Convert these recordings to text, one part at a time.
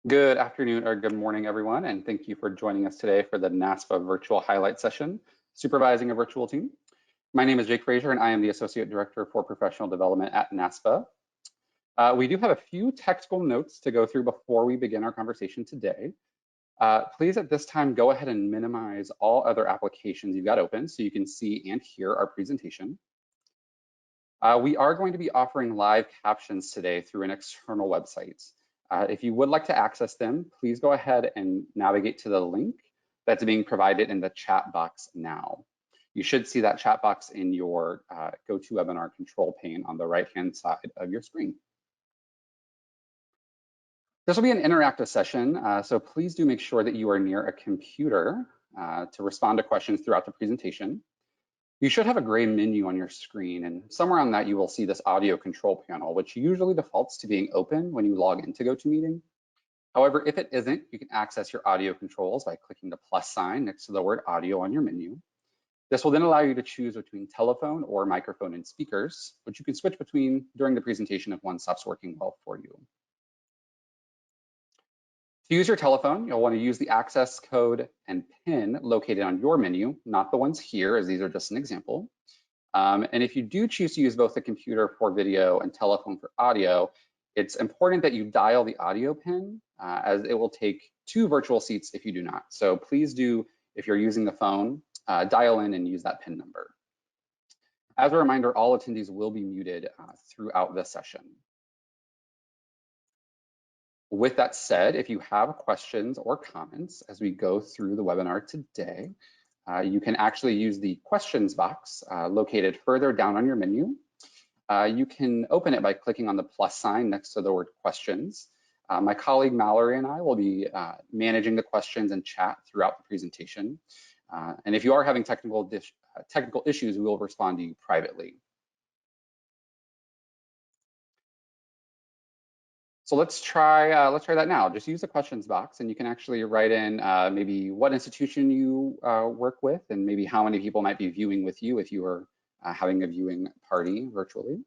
Good afternoon or good morning, everyone, and thank you for joining us today for the NASPA virtual highlight session, Supervising a Virtual Team. My name is Jake Frazier, and I am the Associate Director for Professional Development at NASPA. We do have a few technical notes to go through before we begin our conversation today. Please, at this time, go ahead and minimize all other applications you've got open so you can see and hear our presentation. We are going to be offering live captions today through an external website. If you would like to access them, please go ahead and navigate to the link that's being provided in the chat box now. You should see that chat box in your GoToWebinar control pane on the right-hand side of your screen. This will be an interactive session, so please do make sure that you are near a computer to respond to questions throughout the presentation. You should have a gray menu on your screen, and somewhere on that you will see this audio control panel, which usually defaults to being open when you log into GoToMeeting. However, if it isn't, you can access your audio controls by clicking the plus sign next to the word audio on your menu. This will then allow you to choose between telephone or microphone and speakers, which you can switch between during the presentation if one stops working well for you. To use your telephone, you'll want to use the access code and PIN located on your menu, not the ones here, as these are just an example. And if you do choose to use both the computer for video and telephone for audio, it's important that you dial the audio PIN, as it will take 2 virtual seats if you do not. So please do, if you're using the phone, dial in and use that PIN number. As a reminder, all attendees will be muted throughout the session. With that said, if you have questions or comments as we go through the webinar today, you can actually use the questions box located further down on your menu. You can open it by clicking on the plus sign next to the word questions. My colleague Mallory and I will be managing the questions and chat throughout the presentation. And if you are having technical issues, we will respond to you privately. So let's try that now. Just use the questions box, and you can actually write in maybe what institution you work with, and maybe how many people might be viewing with you if you are having a viewing party virtually.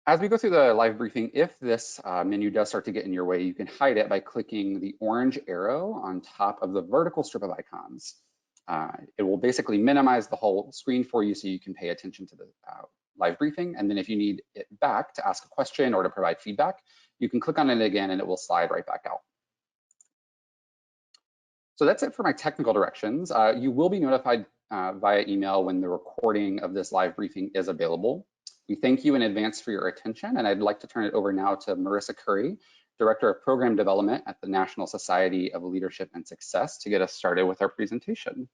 As we go through the live briefing, if this menu does start to get in your way, you can hide it by clicking the orange arrow on top of the vertical strip of icons. It will basically minimize the whole screen for you so you can pay attention to the live briefing. And then if you need it back to ask a question or to provide feedback, you can click on it again and it will slide right back out. So that's it for my technical directions. You will be notified via email when the recording of this live briefing is available. We thank you in advance for your attention, and I'd like to turn it over now to Marissa Curry, Director of Program Development at the National Society of Leadership and Success, to get us started with our presentation.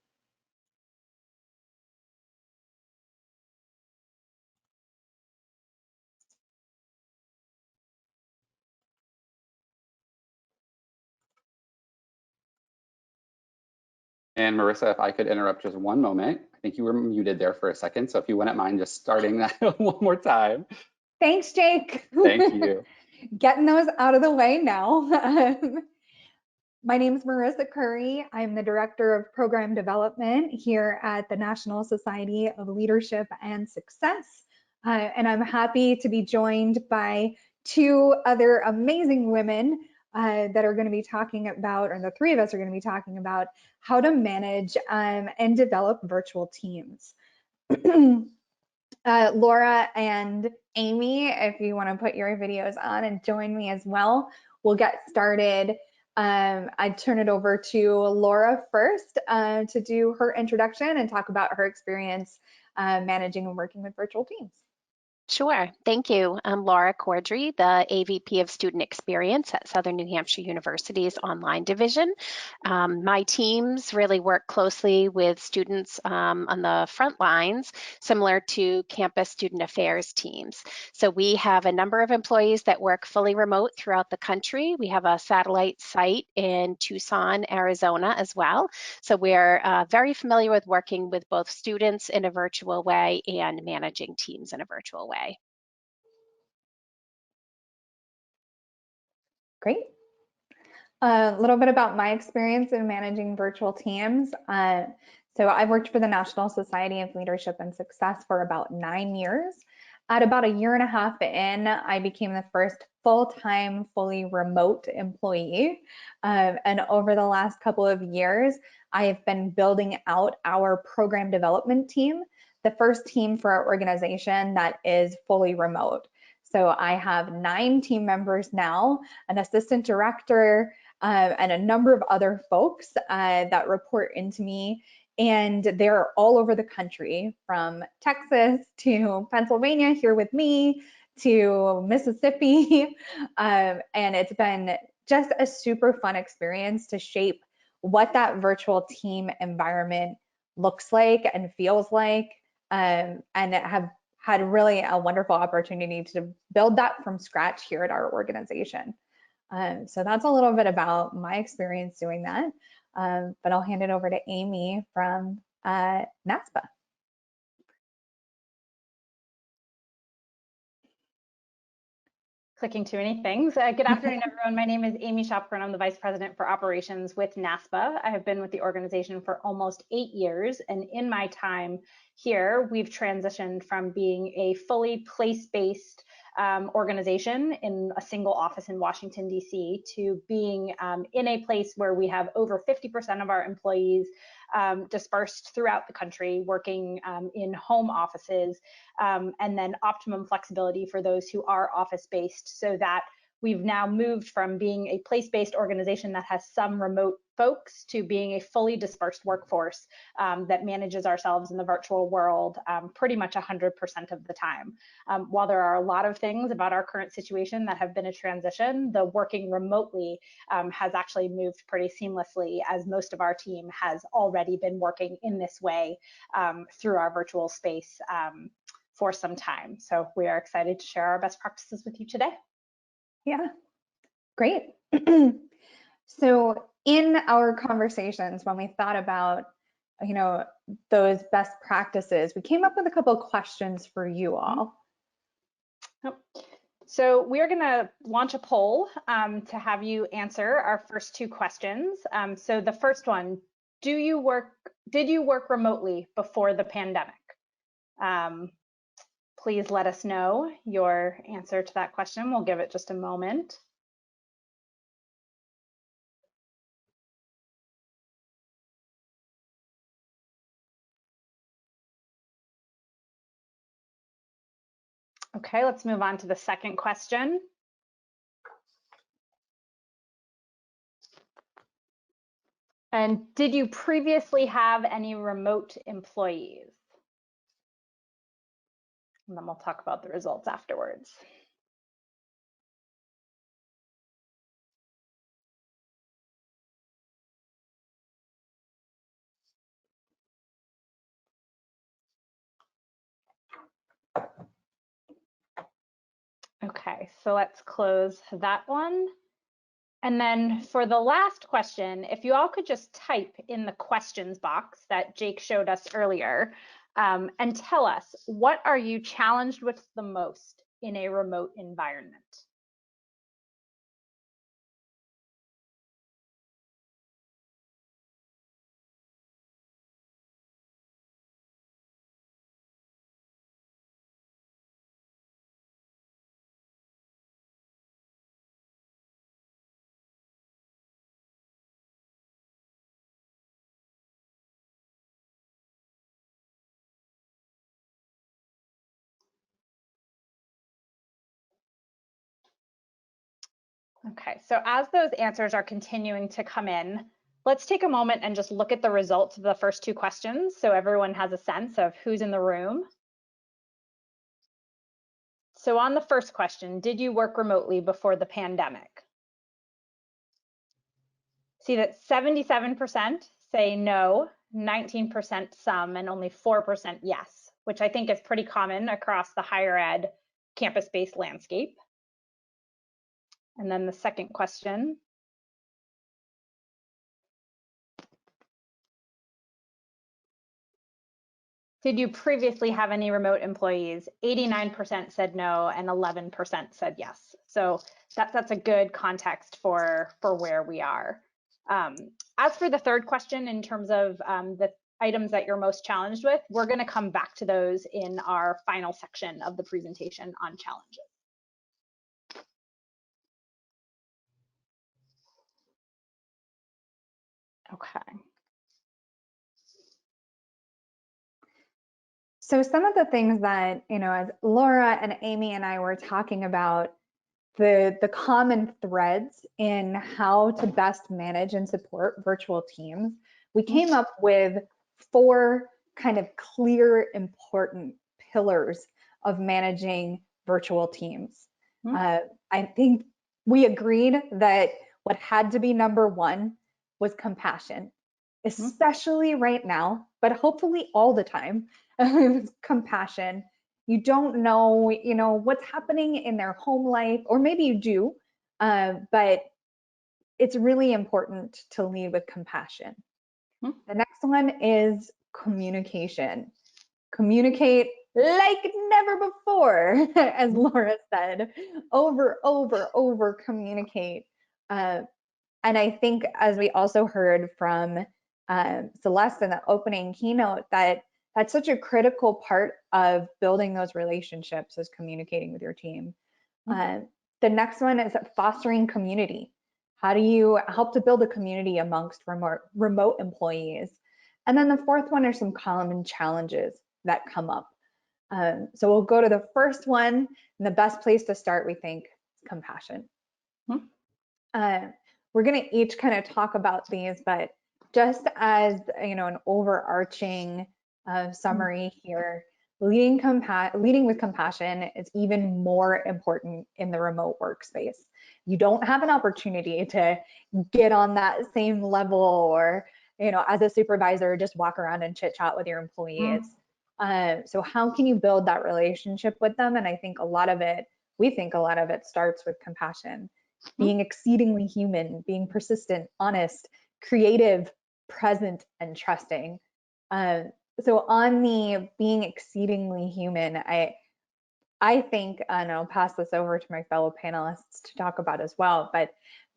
And Marissa, if I could interrupt just one moment. I think you were muted there for a second. So if you wouldn't mind just starting that one more time. Thanks, Jake. Thank you. Getting those out of the way now. My name is Marissa Curry. I'm the Director of Program Development here at the National Society of Leadership and Success. And I'm happy to be joined by 2 other amazing women that are going to be talking about, or the 3 of us are going to be talking about, how to manage and develop virtual teams. Laura and Amy, if you want to put your videos on and join me as well, we'll get started. I'd turn it over to Laura first to do her introduction and talk about her experience managing and working with virtual teams. Sure. Thank you. I'm Laura Corddry, the AVP of Student Experience at Southern New Hampshire University's online division. My teams really work closely with students on the front lines, similar to campus student affairs teams. So we have a number of employees that work fully remote throughout the country. We have a satellite site in Tucson, Arizona as well. So we're very familiar with working with both students in a virtual way and managing teams in a virtual way. Great. A little bit about my experience in managing virtual teams. So I've worked for the National Society of Leadership and Success for about 9 years. At about a year and a half in, I became the first full-time, fully remote employee. And over the last couple of years, I have been building out our program development team, the first team for our organization that is fully remote. So I have 9 team members now, an assistant director, and a number of other folks that report into me. And they're all over the country, from Texas to Pennsylvania here with me to Mississippi. And it's been just a super fun experience to shape what that virtual team environment looks like and feels like, and have had really a wonderful opportunity to build that from scratch here at our organization. So that's a little bit about my experience doing that. But I'll hand it over to Amy from NASPA. Clicking too many things. Good afternoon, everyone. My name is Amy Shopkorn. I'm the Vice President for Operations with NASPA. I have been with the organization for almost 8 years, and in my time here, we've transitioned from being a fully place-based organization in a single office in Washington, D.C., to being in a place where we have over 50% of our employees dispersed throughout the country, working in home offices, and then optimum flexibility for those who are office-based, so that we've now moved from being a place-based organization that has some remote folks to being a fully dispersed workforce that manages ourselves in the virtual world pretty much 100% of the time. While there are a lot of things about our current situation that have been a transition, the working remotely has actually moved pretty seamlessly, as most of our team has already been working in this way through our virtual space for some time. So we are excited to share our best practices with you today. Yeah, great. So in our conversations, when we thought about, those best practices, we came up with a couple of questions for you all. So we're going to launch a poll to have you answer our first 2 questions. So the first one, did you work remotely before the pandemic? Please let us know your answer to that question. We'll give it just a moment. Okay, let's move on to the second question. And did you previously have any remote employees? And then we'll talk about the results afterwards. Okay, so let's close that one. And then for the last question, if you all could just type in the questions box that Jake showed us earlier, and tell us, what are you challenged with the most in a remote environment? Okay, so as those answers are continuing to come in, let's take a moment and just look at the results of the first 2 questions so everyone has a sense of who's in the room. So on the first question, did you work remotely before the pandemic? See that 77% say no, 19% some, and only 4% yes, which I think is pretty common across the higher ed campus-based landscape. And then the second question. Did you previously have any remote employees? 89% said no and 11% said yes. So that's a good context for where we are. As for the third question, in terms of items that you're most challenged with. We're going to come back to those in our final section of the presentation on challenges. Okay. So some of the things that, as Laura and Amy and I were talking about, the common threads in how to best manage and support virtual teams, we came up with 4 kind of clear, important pillars of managing virtual teams. I think we agreed that what had to be number 1 was compassion, especially right now, but hopefully all the time. Compassion. You don't know, what's happening in their home life, or maybe you do, but it's really important to lead with compassion. The next one is communication. Communicate like never before, as Laura said, over communicate. And I think, as we also heard from Celeste in the opening keynote, that's such a critical part of building those relationships, is communicating with your team. The next one is fostering community. How do you help to build a community amongst remote employees? And then the 4th one are some common challenges that come up. So we'll go to the first one, and the best place to start, we think, is compassion. We're going to each kind of talk about these, but just as an overarching summary here, leading with compassion is even more important in the remote workspace. You don't have an opportunity to get on that same level, or as a supervisor, just walk around and chit chat with your employees. So how can you build that relationship with them? And I think we think a lot of it starts with compassion, being exceedingly human, being persistent, honest, creative, present, and trusting. So on the being exceedingly human, I think, and I'll pass this over to my fellow panelists to talk about as well, but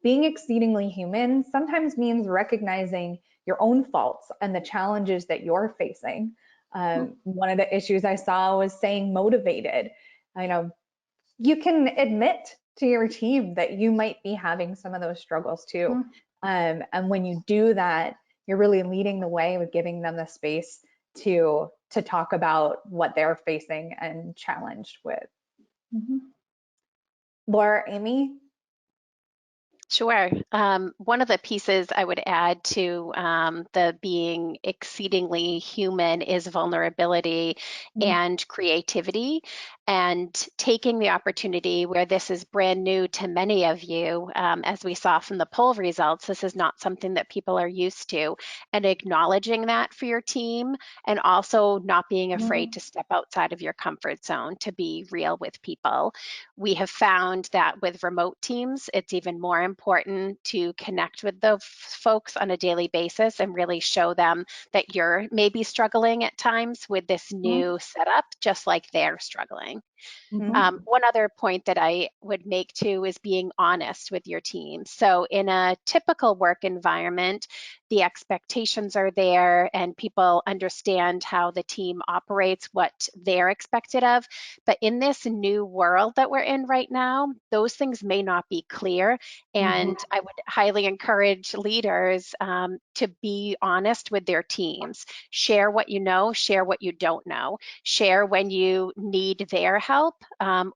being exceedingly human sometimes means recognizing your own faults and the challenges that you're facing. One of the issues I saw was saying motivated. You can admit to your team that you might be having some of those struggles too. And when you do that, you're really leading the way with giving them the space to talk about what they're facing and challenged with. Laura, Amy? Sure. One of the pieces I would add to the being exceedingly human is vulnerability and creativity, and taking the opportunity where this is brand new to many of you. As we saw from the poll results, this is not something that people are used to, and acknowledging that for your team, and also not being afraid to step outside of your comfort zone to be real with people. We have found that with remote teams, it's even more important to connect with the folks on a daily basis and really show them that you're maybe struggling at times with this new setup, just like they're struggling. One other point that I would make too is being honest with your team. So in a typical work environment, the expectations are there and people understand how the team operates, what they're expected of. But in this new world that we're in right now, those things may not be clear. And I would highly encourage leaders to be honest with their teams. Share what you know, share what you don't know, share when you need their help,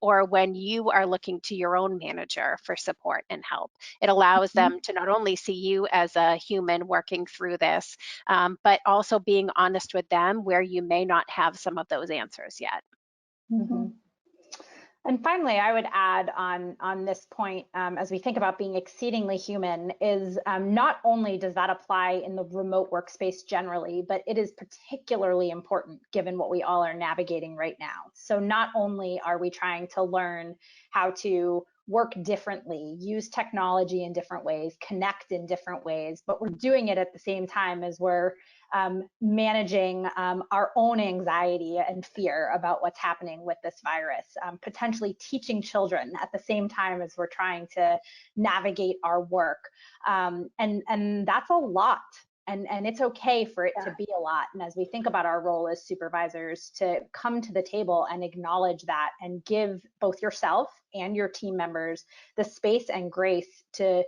or when you are looking to your own manager for support and help. It allows them to not only see you as a human working through this, but also being honest with them where you may not have some of those answers yet. And finally, I would add on this point, as we think about being exceedingly human, is not only does that apply in the remote workspace generally, but it is particularly important given what we all are navigating right now. So not only are we trying to learn how to work differently, use technology in different ways, connect in different ways, but we're doing it at the same time as we're managing our own anxiety and fear about what's happening with this virus, potentially teaching children at the same time as we're trying to navigate our work. And that's a lot. and it's okay for it to be a lot. And as we think about our role as supervisors, to come to the table and acknowledge that and give both yourself and your team members the space and grace to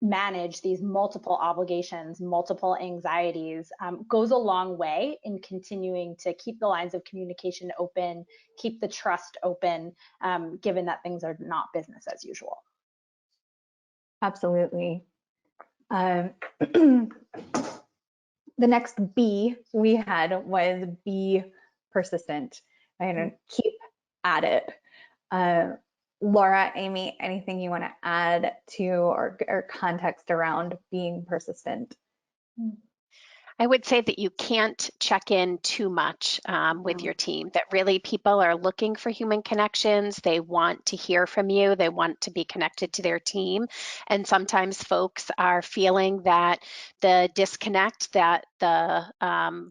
manage these multiple obligations, multiple anxieties, goes a long way in continuing to keep the lines of communication open, keep the trust open, given that things are not business as usual. Absolutely. The next B we had was be persistent and keep at it. Laura, Amy, anything you want to add to or context around being persistent? I would say that you can't check in too much with your team, that really people are looking for human connections. They want to hear from you. They want to be connected to their team. And sometimes folks are feeling that the disconnect that the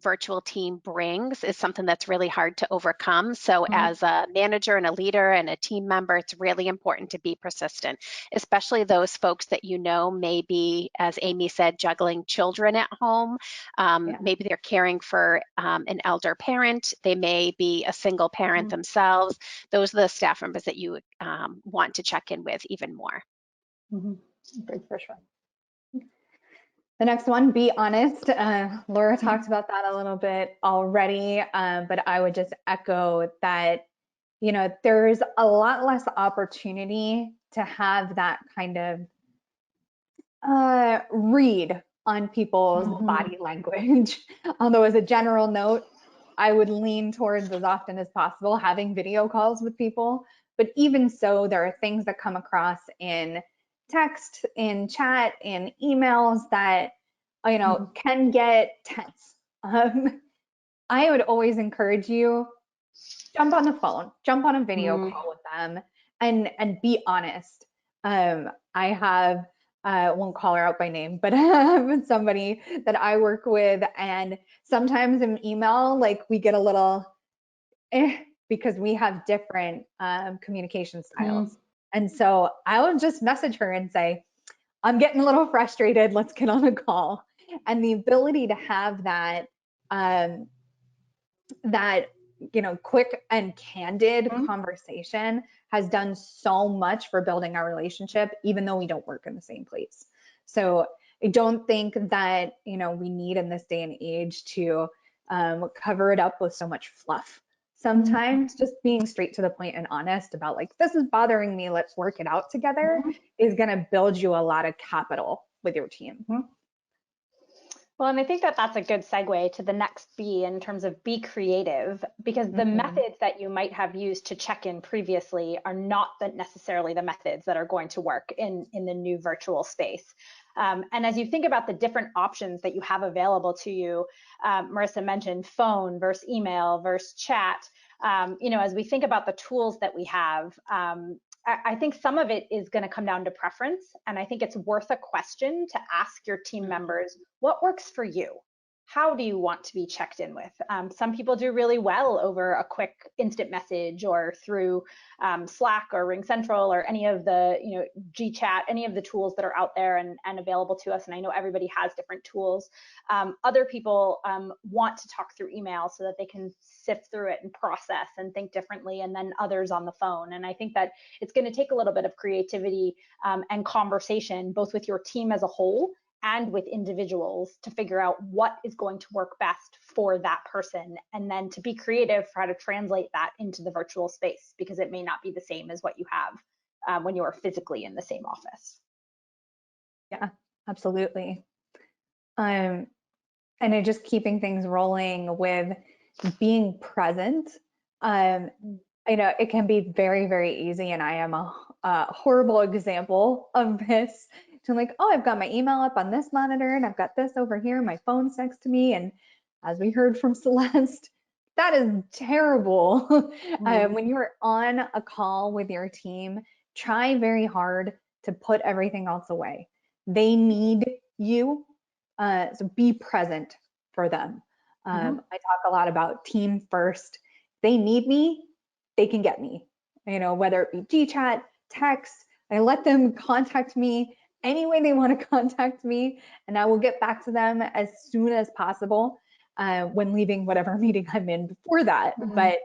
virtual team brings is something that's really hard to overcome. So as a manager and a leader and a team member, it's really important to be persistent, especially those folks that you know may be, as Amy said, juggling children at home. Maybe they're caring for an elder parent. They may be a single parent themselves. Those are the staff members that you want to check in with even more. For sure. The next one, be honest. Laura talked about that a little bit already, but I would just echo that, you know, there's a lot less opportunity to have that kind of read on people's body language. Although as a general note, I would lean towards, as often as possible, having video calls with people. But even so, there are things that come across in text, in chat, in emails that, you know, can get tense. I would always encourage you, jump on the phone, jump on a video call with them, and be honest. I have, won't call her out by name, but somebody that I work with, and sometimes in email, like we get a little because we have different communication styles. And so I would just message her and say, I'm getting a little frustrated, let's get on a call. And the ability to have that, you know, quick and candid conversation has done so much for building our relationship, even though we don't work in the same place. So I don't think that, you know, we need in this day and age to cover it up with so much fluff. Sometimes just being straight to the point and honest about, like, this is bothering me, let's work it out together, is going to build you a lot of capital with your team. Well, and I think that that's a good segue to the next B in terms of be creative, because the methods that you might have used to check in previously are not necessarily the methods that are going to work in the new virtual space. And as you think about the different options that you have available to you, Marissa mentioned phone versus email versus chat. You know, as we think about the tools that we have, I think some of it is going to come down to preference. And I think it's worth a question to ask your team members, what works for you? How do you want to be checked in with? Some people do really well over a quick instant message or through Slack or Ring Central or any of the, you know, GChat, any of the tools that are out there and available to us. And I know everybody has different tools. Other people want to talk through email so that they can sift through it and process and think differently, and then others on the phone. And I think that it's going to take a little bit of creativity and conversation, both with your team as a whole and with individuals, to figure out what is going to work best for that person, and then to be creative for how to translate that into the virtual space, because it may not be the same as what you have when you are physically in the same office. Yeah, absolutely. And it just keeping things rolling with being present. I know it can be very, very easy, and I am a horrible example of this. So I'm like, oh, I've got my email up on this monitor and I've got this over here, my phone's next to me. And as we heard from Celeste, that is terrible. When you're on a call with your team, try very hard to put everything else away. They need you, so be present for them. I talk a lot about team first. They need me, they can get me. You know, whether it be GChat, text, I let them contact me any way they want to contact me, and I will get back to them as soon as possible when leaving whatever meeting I'm in before that. But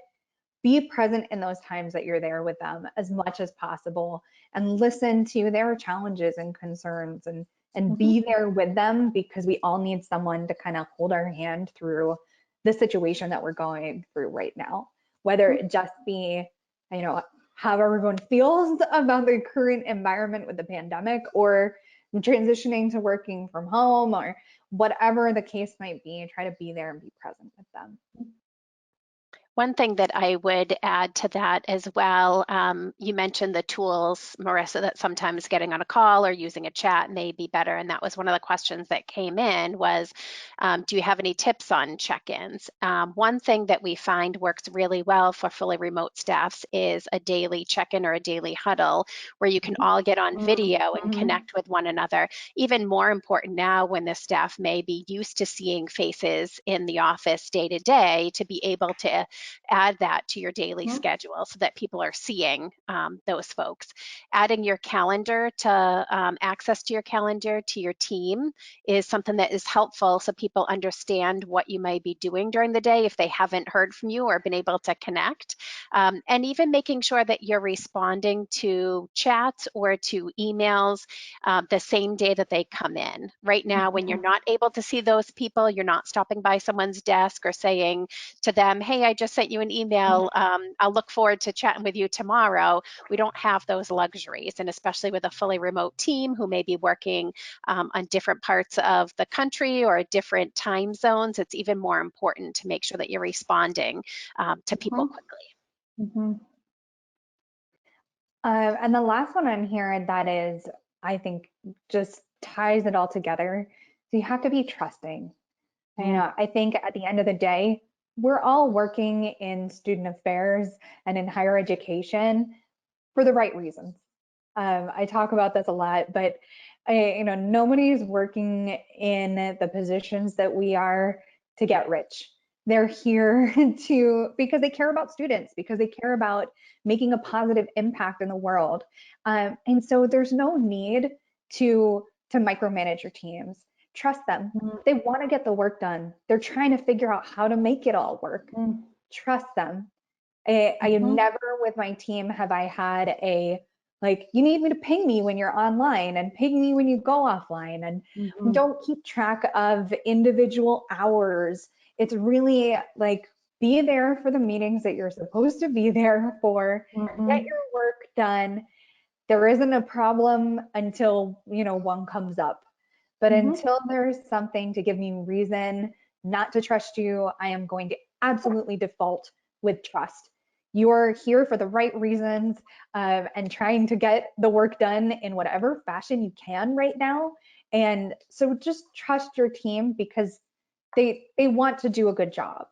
be present in those times that you're there with them as much as possible, and listen to their challenges and concerns, and be there with them, because we all need someone to kind of hold our hand through the situation that we're going through right now, whether it just be, you know, how everyone feels about the current environment with the pandemic, or transitioning to working from home, or whatever the case might be. Try to be there and be present with them. One thing that I would add to that as well, you mentioned the tools, Marissa, that sometimes getting on a call or using a chat may be better. And that was one of the questions that came in was, do you have any tips on check-ins? One thing that we find works really well for fully remote staffs is a daily check-in or a daily huddle where you can all get on video and connect with one another. Even more important now when the staff may be used to seeing faces in the office day to day, to be able to add that to your daily schedule so that people are seeing those folks. Adding your calendar to access to your calendar to your team is something that is helpful, so people understand what you may be doing during the day if they haven't heard from you or been able to connect. And even making sure that you're responding to chats or to emails the same day that they come in. Right now, when you're not able to see those people, you're not stopping by someone's desk or saying to them, hey, I just sent you an email. I'll look forward to chatting with you tomorrow. We don't have those luxuries. And especially with a fully remote team who may be working on different parts of the country or different time zones, it's even more important to make sure that you're responding to people quickly. And the last one on here that is, I think, just ties it all together. So you have to be trusting. You know, I think at the end of the day, we're all working in student affairs and in higher education for the right reasons. I talk about this a lot, but you know, nobody's working in the positions that we are to get rich. They're here because they care about students, because they care about making a positive impact in the world. And so there's no need to micromanage your teams. Trust them. They want to get the work done. They're trying to figure out how to make it all work. Trust them. I never with my team have I had a, like, you need me to ping me when you're online and ping me when you go offline, and don't keep track of individual hours. It's really like, be there for the meetings that you're supposed to be there for, get your work done. There isn't a problem until, you know, one comes up. But until there's something to give me reason not to trust you, I am going to absolutely default with trust. You're here for the right reasons, and trying to get the work done in whatever fashion you can right now. And so just trust your team, because they want to do a good job.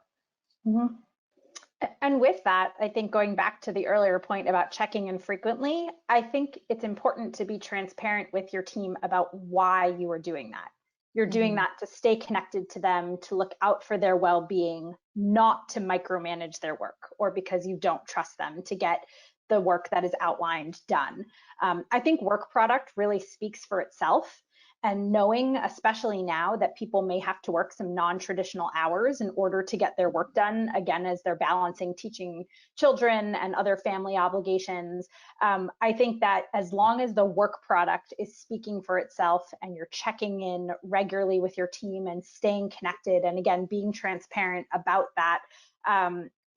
And with that, I think going back to the earlier point about checking in frequently, I think it's important to be transparent with your team about why you are doing that. You're doing that to stay connected to them, to look out for their well-being, not to micromanage their work, or because you don't trust them to get the work that is outlined done. I think work product really speaks for itself. And knowing, especially now, that people may have to work some non-traditional hours in order to get their work done, again, as they're balancing teaching children and other family obligations, I think that as long as the work product is speaking for itself and you're checking in regularly with your team and staying connected, and again, being transparent about that,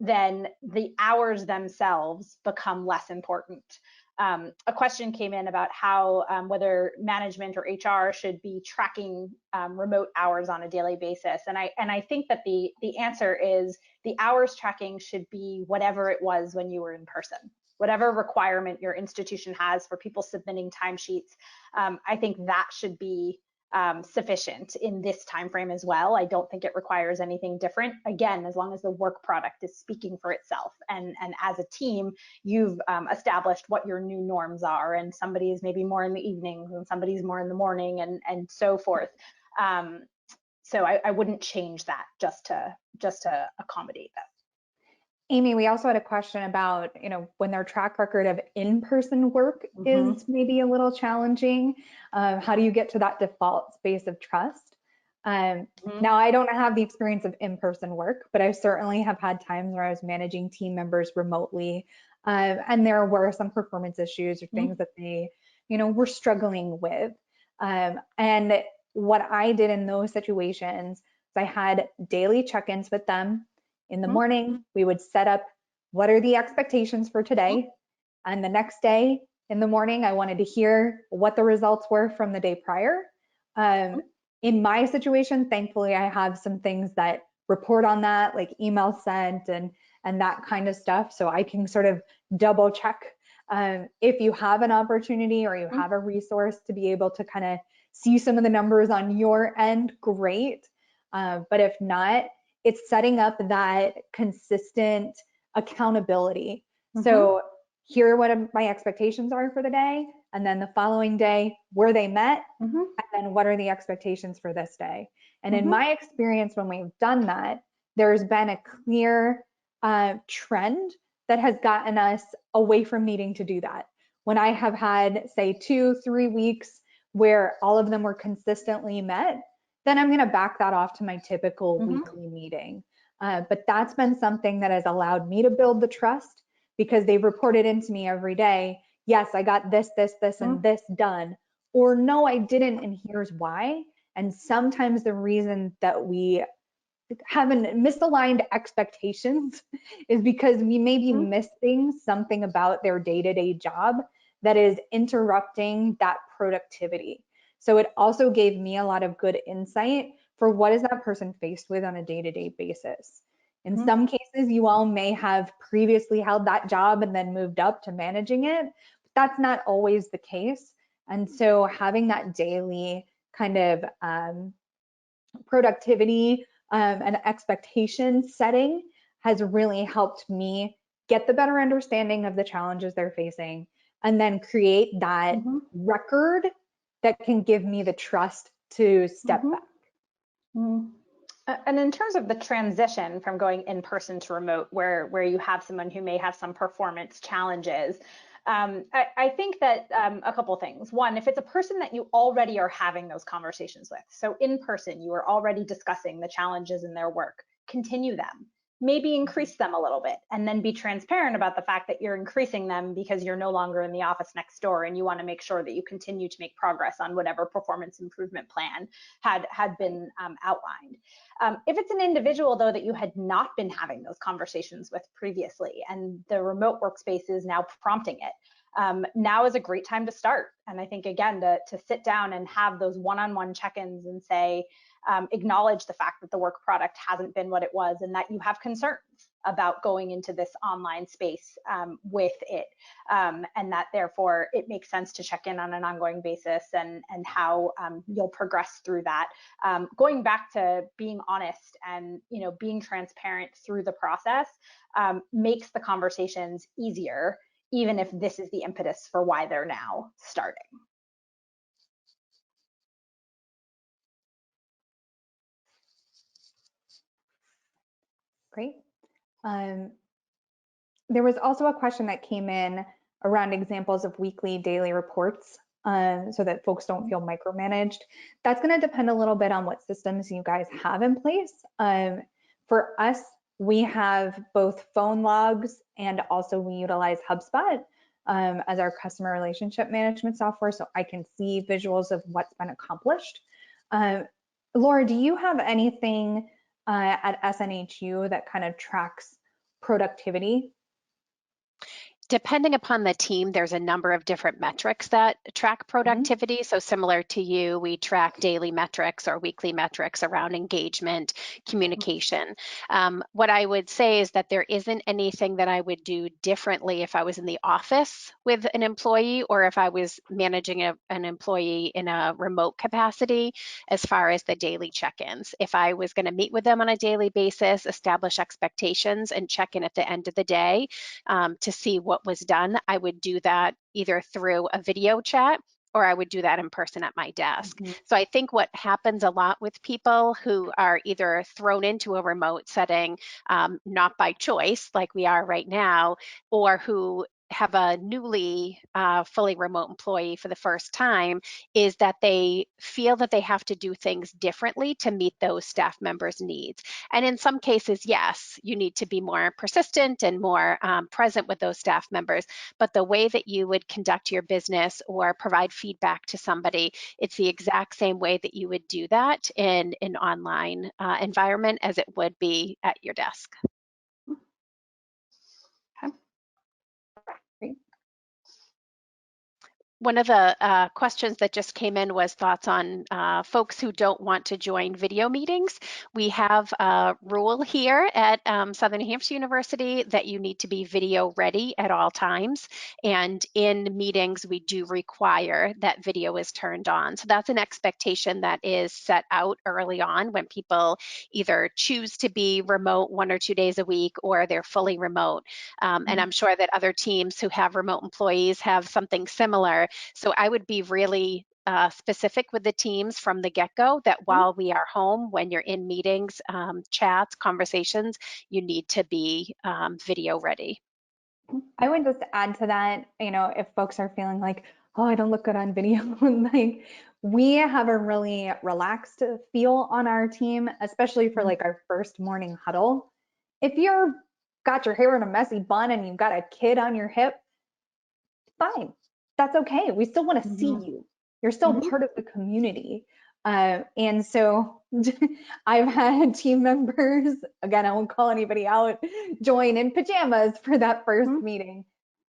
then the hours themselves become less important. A question came in about how whether management or HR should be tracking remote hours on a daily basis, and I think that the answer is the hours tracking should be whatever it was when you were in person. Whatever requirement your institution has for people submitting timesheets, I think that should be sufficient in this time frame as well. I don't think it requires anything different. Again, as long as the work product is speaking for itself, and as a team, you've established what your new norms are, and somebody is maybe more in the evenings and somebody's more in the morning, and so forth. So I wouldn't change that just to accommodate that. Amy, we also had a question about, when their track record of in-person work is maybe a little challenging. How do you get to that default space of trust? Now, I don't have the experience of in-person work, but I certainly have had times where I was managing team members remotely, and there were some performance issues or things that they, were struggling with. And what I did in those situations is I had daily check-ins with them. In the morning, we would set up what are the expectations for today. And the next day in the morning, I wanted to hear what the results were from the day prior. In my situation, thankfully, I have some things that report on that, like email sent and that kind of stuff. So I can sort of double check if you have an opportunity or you have a resource to be able to kind of see some of the numbers on your end, great. But if not, it's setting up that consistent accountability. So here are what my expectations are for the day. And then the following day, were they met? And then what are the expectations for this day? And in my experience, when we've done that, there's been a clear trend that has gotten us away from needing to do that. When I have had, say, 2-3 weeks where all of them were consistently met, then I'm going to back that off to my typical weekly meeting. But that's been something that has allowed me to build the trust, because they've reported into me every day, yes, I got this, and this done, or no, I didn't, and here's why. And sometimes the reason that we have misaligned expectations is because we may be missing something about their day-to-day job that is interrupting that productivity. So it also gave me a lot of good insight for what is that person faced with on a day-to-day basis. In some cases, you all may have previously held that job and then moved up to managing it, but that's not always the case. And so having that daily kind of productivity and expectation setting has really helped me get the better understanding of the challenges they're facing, and then create that record that can give me the trust to step back. And in terms of the transition from going in person to remote, where you have someone who may have some performance challenges, I think that a couple things. One, if it's a person that you already are having those conversations with, so in person, you are already discussing the challenges in their work, continue them. Maybe increase them a little bit, and then be transparent about the fact that you're increasing them because you're no longer in the office next door, and you want to make sure that you continue to make progress on whatever performance improvement plan had been outlined. If it's an individual, though, that you had not been having those conversations with previously, and the remote workspace is now prompting it, now is a great time to start. And I think, again, to sit down and have those one-on-one check-ins and say, acknowledge the fact that the work product hasn't been what it was, and that you have concerns about going into this online space with it, and that therefore it makes sense to check in on an ongoing basis, and how you'll progress through that. Going back to being honest and being transparent through the process makes the conversations easier, even if this is the impetus for why they're now starting. Great. There was also a question that came in around examples of weekly, daily reports, so that folks don't feel micromanaged. That's going to depend a little bit on what systems you guys have in place. For us, we have both phone logs, and also we utilize HubSpot as our customer relationship management software, so I can see visuals of what's been accomplished. Laura, do you have anything at SNHU that kind of tracks productivity? Depending upon the team, there's a number of different metrics that track productivity. So similar to you, we track daily metrics or weekly metrics around engagement, communication. What I would say is that there isn't anything that I would do differently if I was in the office with an employee, or if I was managing an employee in a remote capacity, as far as the daily check-ins. If I was going to meet with them on a daily basis, establish expectations, and check in at the end of the day to see what was done, I would do that either through a video chat or I would do that in person at my desk. Mhm. So I think what happens a lot with people who are either thrown into a remote setting, not by choice, like we are right now, or who have a newly fully remote employee for the first time, is that they feel that they have to do things differently to meet those staff members' needs. And in some cases, yes, you need to be more persistent and more present with those staff members. But the way that you would conduct your business or provide feedback to somebody, it's the exact same way that you would do that in an online environment as it would be at your desk. One of the questions that just came in was thoughts on folks who don't want to join video meetings. We have a rule here at Southern New Hampshire University that you need to be video ready at all times. And in meetings, we do require that video is turned on. So that's an expectation that is set out early on when people either choose to be remote 1 or 2 days a week, or they're fully remote. And I'm sure that other teams who have remote employees have something similar. So I would be really specific with the teams from the get-go that while we are home, when you're in meetings, chats, conversations, you need to be video ready. I would just add to that, if folks are feeling like, oh, I don't look good on video, like we have a really relaxed feel on our team, especially for like our first morning huddle. If you're got your hair in a messy bun and you've got a kid on your hip, fine. That's okay. We still want to see you. You're still part of the community. And so I've had team members, again, I won't call anybody out, join in pajamas for that first meeting.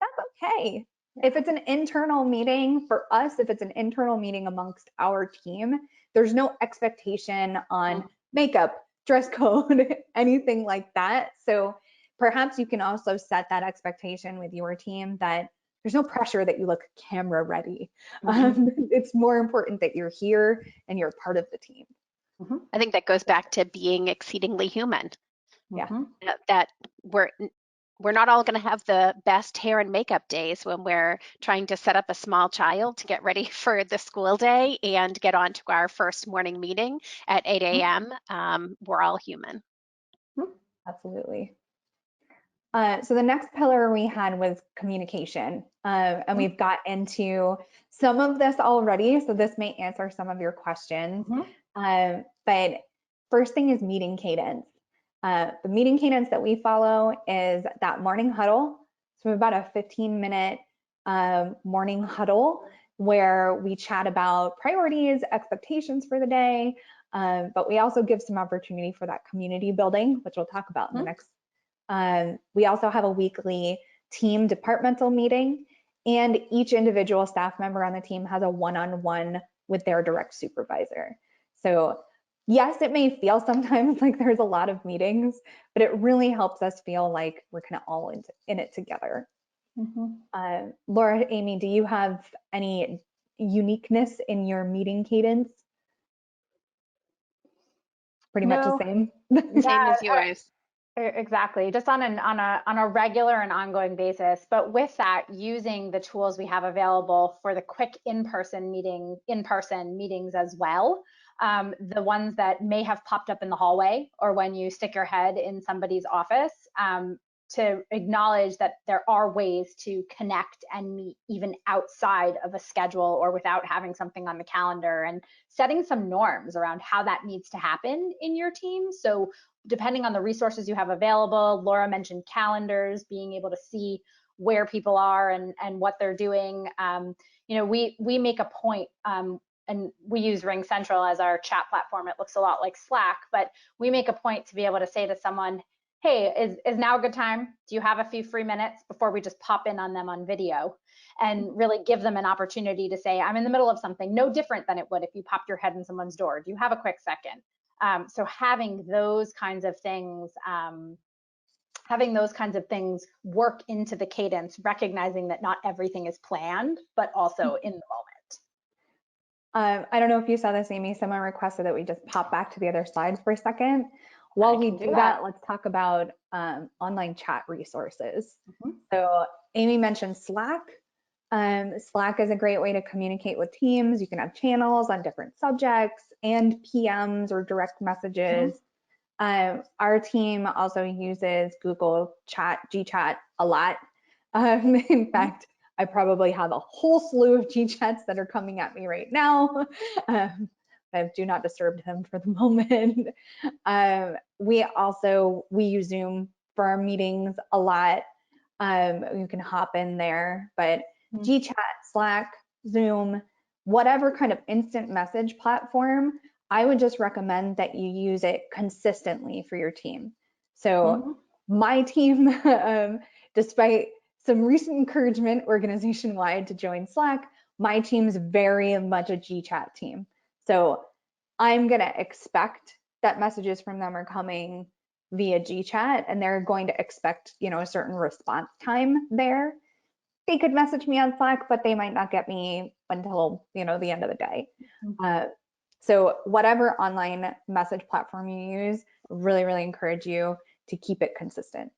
That's okay. If it's an internal meeting for us, if it's an internal meeting amongst our team, there's no expectation on makeup, dress code, anything like that. So perhaps you can also set that expectation with your team that there's no pressure that you look camera ready. It's more important that you're here and you're part of the team. I think that goes back to being exceedingly human. Yeah. That we're not all going to have the best hair and makeup days when we're trying to set up a small child to get ready for the school day and get on to our first morning meeting at 8 a.m. We're all human. Absolutely. So the next pillar we had was communication, and we've got into some of this already, so this may answer some of your questions. But first thing is meeting cadence. The meeting cadence that we follow is that morning huddle. So about a 15-minute morning huddle where we chat about priorities, expectations for the day, but we also give some opportunity for that community building, which we'll talk about in the next. We also have a weekly team departmental meeting, and each individual staff member on the team has a one-on-one with their direct supervisor. So yes, it may feel sometimes like there's a lot of meetings, but it really helps us feel like we're kind of all in it together. Laura, Amy, do you have any uniqueness in your meeting cadence? Pretty much the same. Same as yours. Exactly, just on a regular and ongoing basis. But with that, using the tools we have available for the quick in-person meetings as well. The ones that may have popped up in the hallway or when you stick your head in somebody's office, to acknowledge that there are ways to connect and meet even outside of a schedule or without having something on the calendar, and setting some norms around how that needs to happen in your team. So depending on the resources you have available, Laura mentioned calendars, being able to see where people are and what they're doing. We make a point, and we use Ring Central as our chat platform. It looks a lot like Slack, but we make a point to be able to say to someone, hey, is now a good time? Do you have a few free minutes, before we just pop in on them on video, and really give them an opportunity to say, I'm in the middle of something, no different than it would if you popped your head in someone's door. Do you have a quick second? So having those kinds of things, work into the cadence, recognizing that not everything is planned, but also in the moment. I don't know if you saw this, Amy, someone requested that we just pop back to the other slide for a second. While we do that, let's talk about online chat resources. So Amy mentioned Slack. Slack is a great way to communicate with teams. You can have channels on different subjects and PMs or direct messages. Our team also uses Google Chat, GChat a lot. In fact, I probably have a whole slew of GChats that are coming at me right now. I do not disturb him for the moment. We use Zoom for our meetings a lot. You can hop in there, but GChat, Slack, Zoom, whatever kind of instant message platform, I would just recommend that you use it consistently for your team. So my team, despite some recent encouragement organization-wide to join Slack, my team's very much a GChat team. So I'm gonna expect that messages from them are coming via GChat, and they're going to expect, a certain response time there. They could message me on Slack, but they might not get me until, the end of the day. So whatever online message platform you use, really, really encourage you to keep it consistent.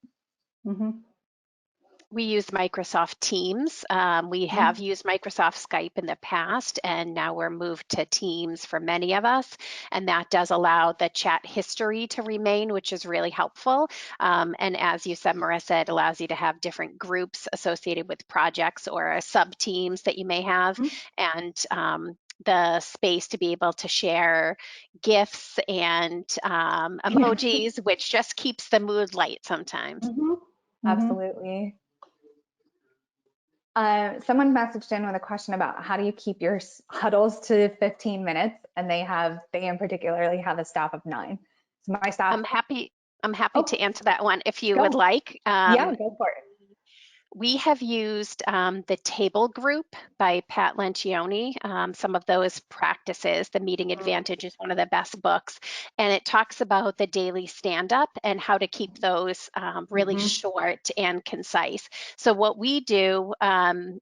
We use Microsoft Teams. We have used Microsoft Skype in the past, and now we're moved to Teams for many of us. And that does allow the chat history to remain, which is really helpful. And as you said, Marissa, it allows you to have different groups associated with projects or sub-teams that you may have. And the space to be able to share GIFs and emojis, which just keeps the mood light sometimes. Absolutely. Someone messaged in with a question about how do you keep your huddles to 15 minutes, and they in particularly have a staff of 9. So my staff. I'm happy to answer that one if you would like. Yeah, go for it. We have used the Table Group by Pat Lencioni. Some of those practices, The Meeting Advantage is one of the best books, and it talks about the daily stand-up and how to keep those really short and concise. So what we do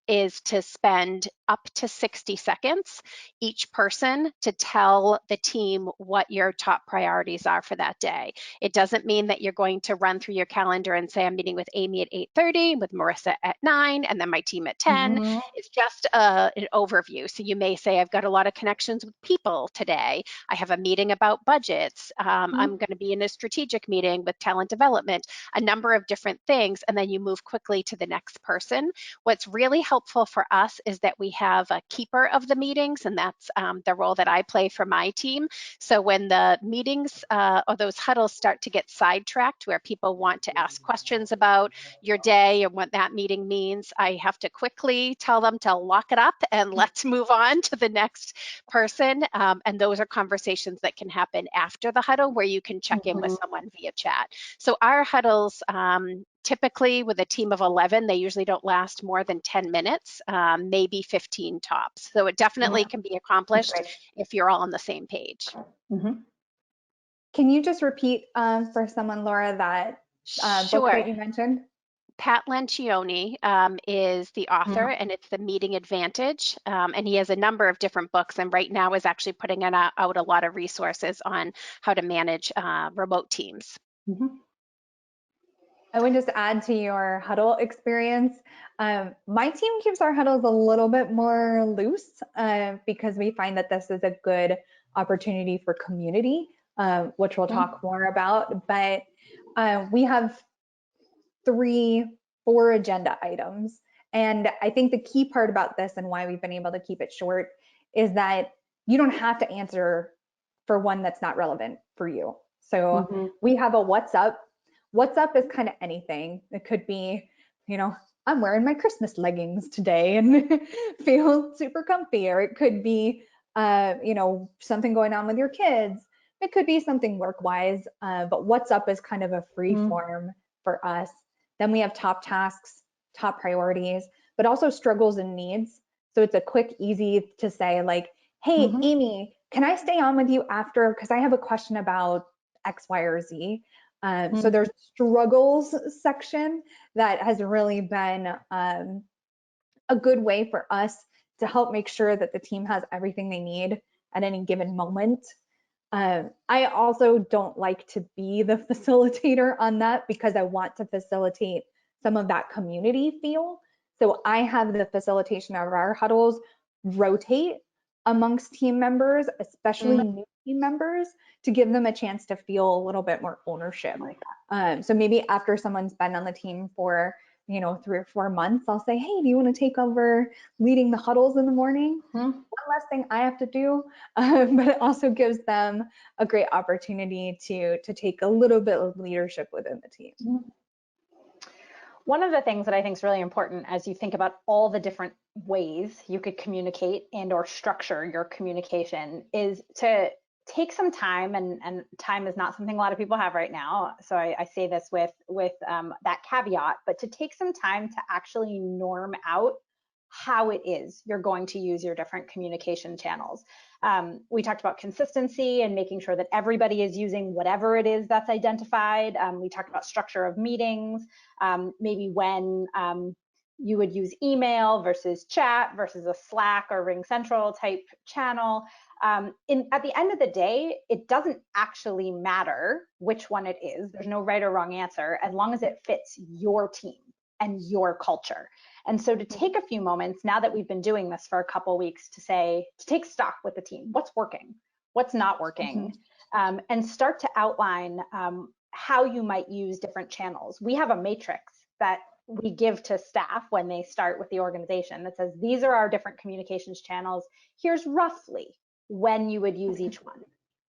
is to spend up to 60 seconds each person to tell the team what your top priorities are for that day. It doesn't mean that you're going to run through your calendar and say, I'm meeting with Amy at 8:30, with Marissa at 9, and then my team at 10. It's just an overview. So you may say, I've got a lot of connections with people today. I have a meeting about budgets. I'm going to be in a strategic meeting with talent development, a number of different things, and then you move quickly to the next person. What's really helpful for us is that we have a keeper of the meetings, and that's the role that I play for my team. So when the meetings or those huddles start to get sidetracked where people want to ask questions about your day and what that meeting means, I have to quickly tell them to lock it up and let's move on to the next person. And those are conversations that can happen after the huddle where you can check in with someone via chat. So our huddles, typically with a team of 11, they usually don't last more than 10 minutes, maybe 15 tops. So it definitely can be accomplished if you're all on the same page. Can you just repeat for someone, Laura, that book that you mentioned? Pat Lencioni is the author, and it's The Meeting Advantage. And he has a number of different books, and right now is actually putting out a lot of resources on how to manage remote teams. I would just add to your huddle experience. My team keeps our huddles a little bit more loose because we find that this is a good opportunity for community, which we'll talk more about. But we have 3-4 agenda items. And I think the key part about this and why we've been able to keep it short is that you don't have to answer for one that's not relevant for you. So we have a what's up. What's up is kind of anything. It could be, I'm wearing my Christmas leggings today and feel super comfy. Or it could be, something going on with your kids. It could be something work-wise, but what's up is kind of a free form for us. Then we have top tasks, top priorities, but also struggles and needs. So it's a quick, easy to say like, hey, Amy, can I stay on with you after? Because I have a question about X, Y, or Z. So there's struggles section that has really been a good way for us to help make sure that the team has everything they need at any given moment. I also don't like to be the facilitator on that because I want to facilitate some of that community feel. So I have the facilitation of our huddles rotate amongst team members, especially new team members, to give them a chance to feel a little bit more ownership. So maybe after someone's been on the team for 3 or 4 months, I'll say, hey, do you want to take over leading the huddles in the morning? One less thing I have to do, but it also gives them a great opportunity to take a little bit of leadership within the team. One of the things that I think is really important as you think about all the different ways you could communicate and or structure your communication is to take some time, and time is not something a lot of people have right now. So I say this with that caveat, but to take some time to actually norm out how it is you're going to use your different communication channels. We talked about consistency and making sure that everybody is using whatever it is that's identified. We talked about structure of meetings, maybe when you would use email versus chat versus a Slack or Ring Central type channel. At the end of the day, it doesn't actually matter which one it is. There's no right or wrong answer, as long as it fits your team and your culture. And so to take a few moments, now that we've been doing this for a couple of weeks, to take stock with the team, what's working, what's not working, and start to outline how you might use different channels. We have a matrix that we give to staff when they start with the organization that says, these are our different communications channels. Here's roughly when you would use each one.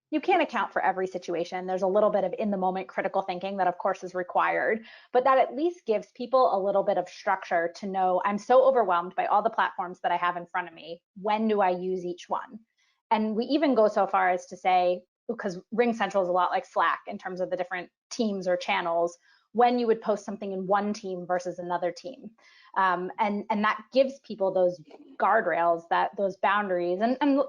You can't account for every situation. There's a little bit of in the moment critical thinking that of course is required, but that at least gives people a little bit of structure to know, I'm so overwhelmed by all the platforms that I have in front of me. When do I use each one? And we even go so far as to say, because Ring Central is a lot like Slack in terms of the different teams or channels, when you would post something in one team versus another team. And that gives people those guardrails, those boundaries, and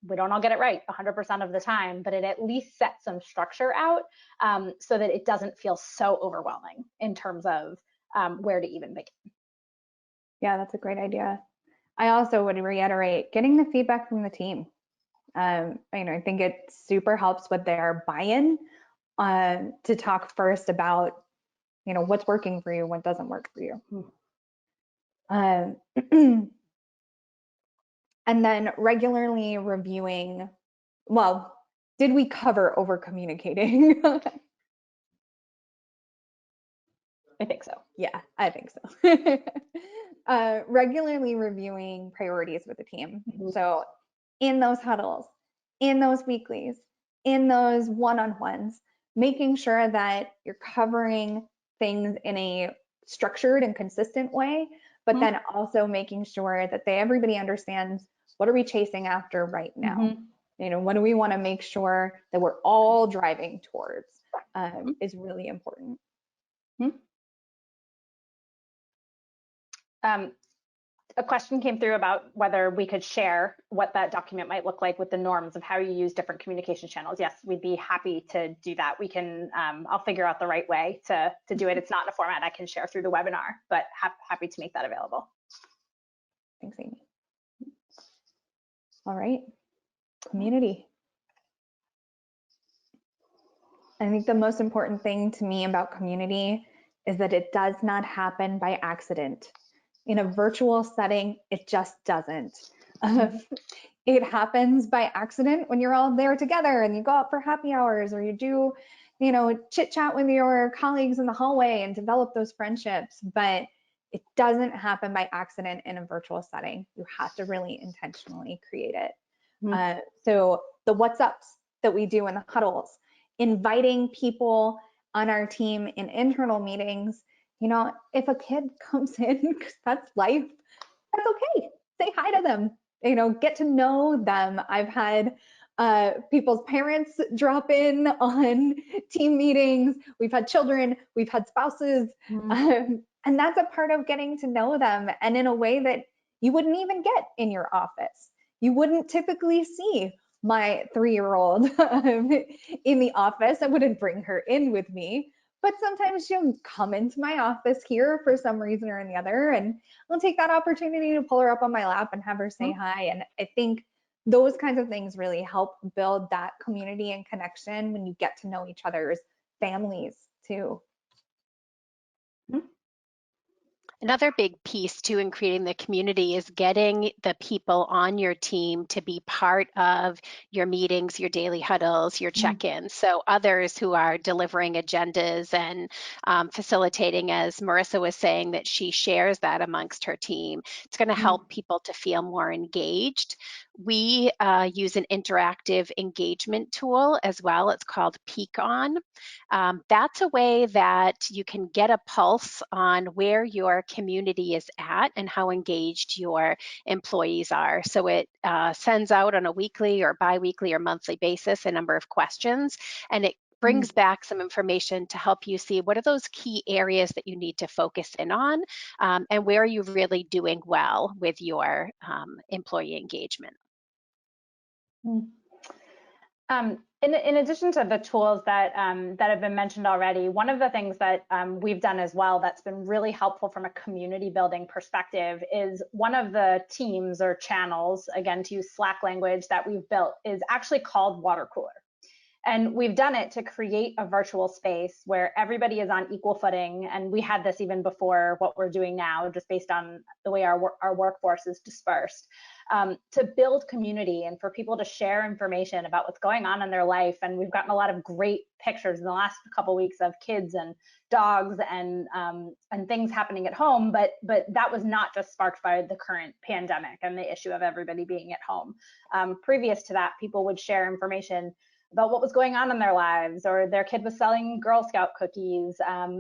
we don't all get it right 100% of the time, but it at least sets some structure out so that it doesn't feel so overwhelming in terms of where to even begin. Yeah, that's a great idea. I also would reiterate getting the feedback from the team. I think it super helps with their buy-in to talk first about what's working for you, what doesn't work for you. And then regularly reviewing, well, did we cover over communicating? I think so. Yeah, I think so. Regularly reviewing priorities with the team. So in those huddles, in those weeklies, in those one-on-ones, making sure that you're covering things in a structured and consistent way, but then also making sure that everybody understands, what are we chasing after right now? What do we want to make sure that we're all driving towards is really important. A question came through about whether we could share what that document might look like with the norms of how you use different communication channels. Yes, we'd be happy to do that. We can, I'll figure out the right way to do it. It's not in a format I can share through the webinar, but happy to make that available. Thanks, Amy. All right, community. I think the most important thing to me about community is that it does not happen by accident. In a virtual setting, it just doesn't. It happens by accident when you're all there together and you go out for happy hours, or you do, chit chat with your colleagues in the hallway and develop those friendships. But it doesn't happen by accident in a virtual setting. You have to really intentionally create it. So the what's ups that we do in the huddles, inviting people on our team in internal meetings. If a kid comes in, because that's life, that's okay. Say hi to them, get to know them. I've had people's parents drop in on team meetings. We've had children, we've had spouses, and that's a part of getting to know them, and in a way that you wouldn't even get in your office. You wouldn't typically see my 3-year-old in the office. I wouldn't bring her in with me. But sometimes she'll come into my office here for some reason or the other, and I'll take that opportunity to pull her up on my lap and have her say hi. And I think those kinds of things really help build that community and connection when you get to know each other's families too. Another big piece too in creating the community is getting the people on your team to be part of your meetings, your daily huddles, your check-ins. So others who are delivering agendas and facilitating, as Marissa was saying, that she shares that amongst her team. It's going to help people to feel more engaged. We use an interactive engagement tool as well. It's called Peak On. That's a way that you can get a pulse on where your community is at and how engaged your employees are. So it sends out on a weekly or bi-weekly or monthly basis a number of questions, and it brings back some information to help you see what are those key areas that you need to focus in on, and where are you really doing well with your employee engagement. In addition to the tools that that have been mentioned already, one of the things that we've done as well that's been really helpful from a community building perspective is one of the teams or channels, again to use Slack language, that we've built is actually called Water Cooler. And we've done it to create a virtual space where everybody is on equal footing. And we had this even before what we're doing now, just based on the way our workforce is dispersed, to build community and for people to share information about what's going on in their life. And we've gotten a lot of great pictures in the last couple of weeks of kids and dogs and things happening at home. But that was not just sparked by the current pandemic and the issue of everybody being at home. Previous to that, people would share information about what was going on in their lives, or their kid was selling Girl Scout cookies,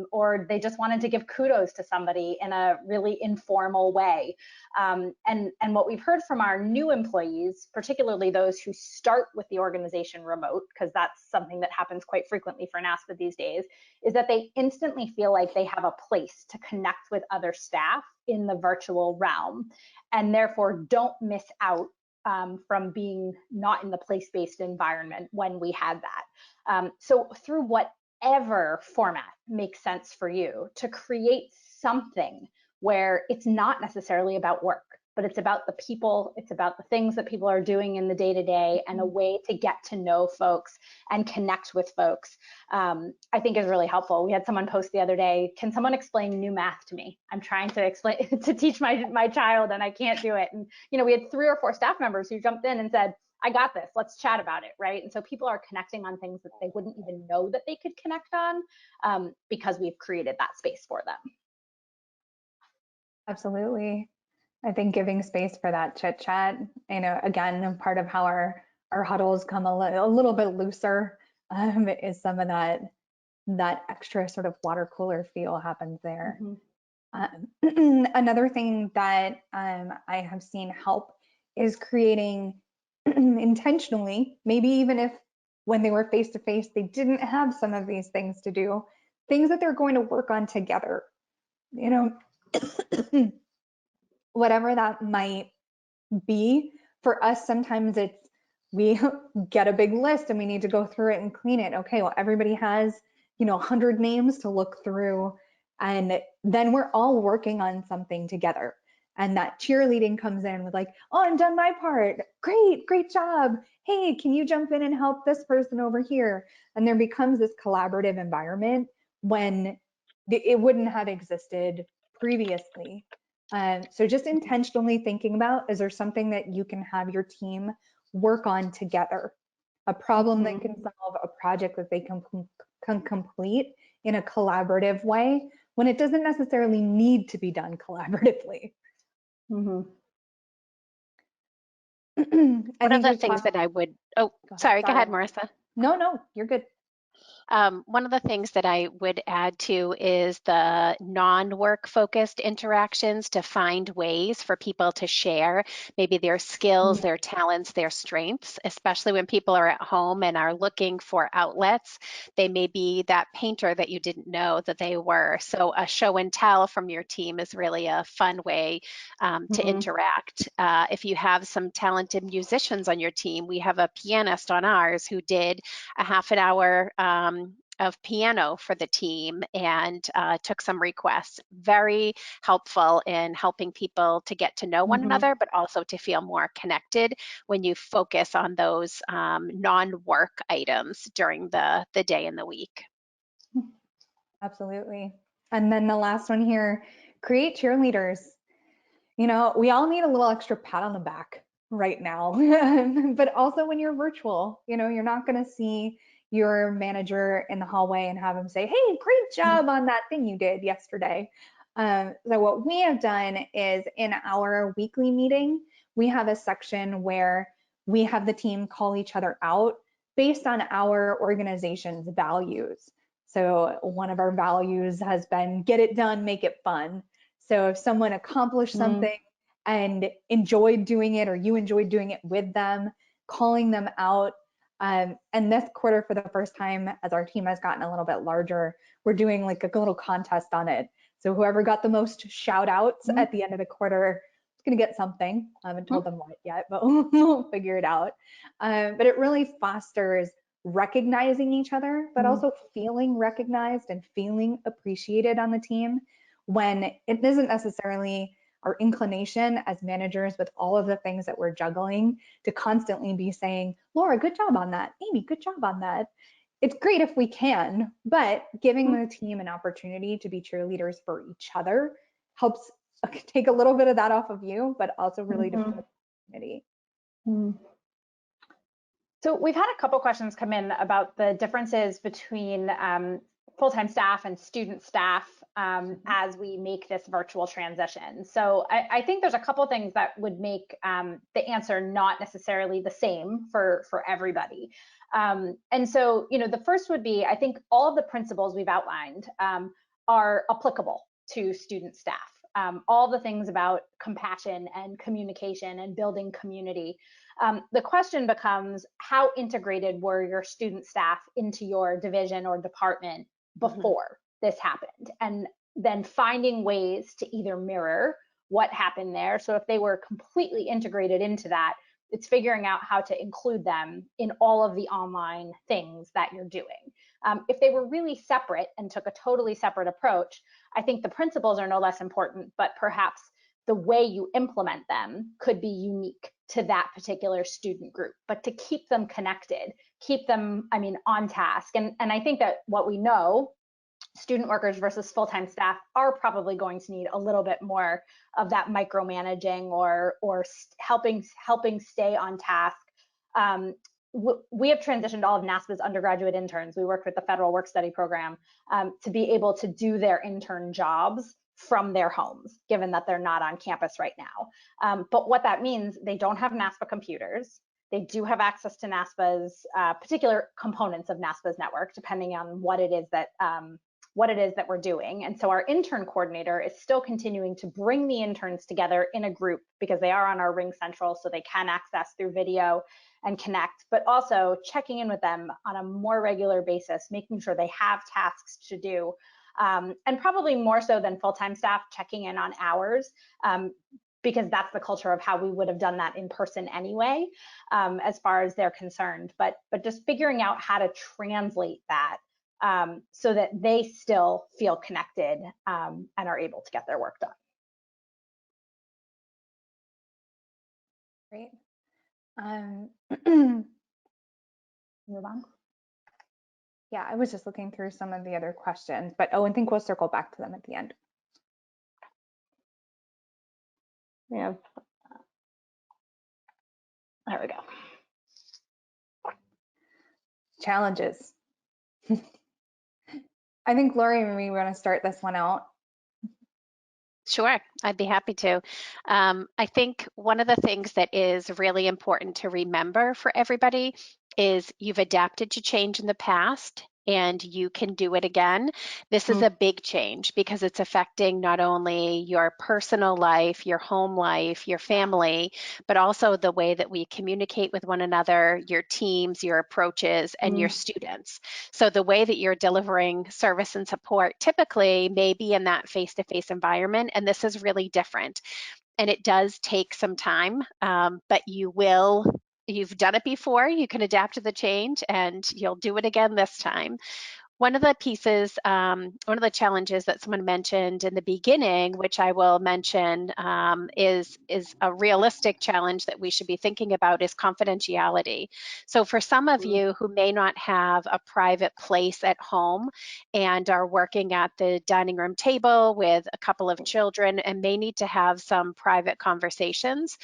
or they just wanted to give kudos to somebody in a really informal way. And what we've heard from our new employees, particularly those who start with the organization remote, because that's something that happens quite frequently for NASPA these days, is that they instantly feel like they have a place to connect with other staff in the virtual realm, and therefore don't miss out from being not in the place-based environment when we had that. So through whatever format makes sense for you, to create something where it's not necessarily about work, but it's about the people, it's about the things that people are doing in the day-to-day, and a way to get to know folks and connect with folks, I think is really helpful. We had someone post the other day, can someone explain new math to me? I'm trying to explain to teach my child and I can't do it. And we had 3 or 4 staff members who jumped in and said, I got this, let's chat about it, right? And so people are connecting on things that they wouldn't even know that they could connect on, because we've created that space for them. Absolutely. I think giving space for that chit chat, again, part of how our huddles come a little bit looser, is some of that extra sort of water cooler feel happens there. Another thing that I have seen help is creating intentionally, maybe even if when they were face to face, they didn't have some of these things to do, things that they're going to work on together, whatever that might be. For us, sometimes it's we get a big list and we need to go through it and clean it. Okay, well, everybody has 100 names to look through, and then we're all working on something together. And that cheerleading comes in with like, oh, I've done my part, great job, hey, can you jump in and help this person over here? And there becomes this collaborative environment when it wouldn't have existed previously. So just intentionally thinking about, is there something that you can have your team work on together? A problem that can solve, a project that they can complete in a collaborative way, when it doesn't necessarily need to be done collaboratively. One of the things that I would, go ahead, Marissa. No, you're good. One of the things that I would add to is the non-work focused interactions, to find ways for people to share maybe their skills, their talents, their strengths, especially when people are at home and are looking for outlets. They may be that painter that you didn't know that they were. So a show and tell from your team is really a fun way to interact. If you have some talented musicians on your team, we have a pianist on ours who did a half an hour of piano for the team and took some requests. Very helpful in helping people to get to know one another, but also to feel more connected when you focus on those non-work items during the day and the week. Absolutely. And then the last one here, create cheerleaders. You know, we all need a little extra pat on the back right now, but also when you're virtual, you know, you're not going to see your manager in the hallway and have him say, hey, great job on that thing you did yesterday. So what we have done is in our weekly meeting, we have a section where we have the team call each other out based on our organization's values. So one of our values has been get it done, make it fun. So if someone accomplished something and enjoyed doing it, or you enjoyed doing it with them, calling them out. And this quarter, for the first time, as our team has gotten a little bit larger, we're doing like a little contest on it. So whoever got the most shout outs at the end of the quarter is going to get something. I haven't told them what yet, but we'll figure it out. But it really fosters recognizing each other, but also feeling recognized and feeling appreciated on the team, when it isn't necessarily our inclination as managers, with all of the things that we're juggling, to constantly be saying, Laura, good job on that. Amy, good job on that. It's great if we can, but giving the team an opportunity to be cheerleaders for each other helps take a little bit of that off of you, but also really to feel the community. So we've had a couple questions come in about the differences between full-time staff and student staff as we make this virtual transition. So I think there's a couple things that would make the answer not necessarily the same for everybody. And so, you know, the first would be, I think all of the principles we've outlined are applicable to student staff. All the things about compassion and communication and building community. The question becomes, how integrated were your student staff into your division or department before this happened? And then finding ways to either mirror what happened there. So if they were completely integrated into that, it's figuring out how to include them in all of the online things that you're doing. If they were really separate and took a totally separate approach, I think the principles are no less important, but perhaps the way you implement them could be unique to that particular student group. But to keep them connected, keep them, I mean, on task. And I think that what we know, student workers versus full-time staff are probably going to need a little bit more of that micromanaging or helping stay on task. We have transitioned all of NASPA's undergraduate interns. We worked with the Federal Work Study Program to be able to do their intern jobs from their homes, given that they're not on campus right now. But what that means, they don't have NASPA computers. They do have access to NASPA's particular components of NASPA's network, depending on what it is that we're doing. And so our intern coordinator is still continuing to bring the interns together in a group, because they are on our Ring Central, so they can access through video and connect, but also checking in with them on a more regular basis, making sure they have tasks to do. And probably more so than full-time staff, checking in on hours, because that's the culture of how we would have done that in person anyway, as far as they're concerned. But just figuring out how to translate that so that they still feel connected and are able to get their work done. Great. Move on. Yeah, I was just looking through some of the other questions, but I think we'll circle back to them at the end. Yeah. There we go. Challenges. I think Lori, maybe we want to start this one out. Sure, I'd be happy to. I think one of the things that is really important to remember for everybody is you've adapted to change in the past and you can do it again. This is a big change because it's affecting not only your personal life, your home life, your family, but also the way that we communicate with one another, your teams, your approaches, and your students. So the way that you're delivering service and support typically may be in that face-to-face environment, and this is really different. And it does take some time, but you've done it before, you can adapt to the change, and you'll do it again this time. One of the pieces, one of the challenges that someone mentioned in the beginning, which I will mention, is a realistic challenge that we should be thinking about, is confidentiality. So for some of you who may not have a private place at home and are working at the dining room table with a couple of children and may need to have some private conversations,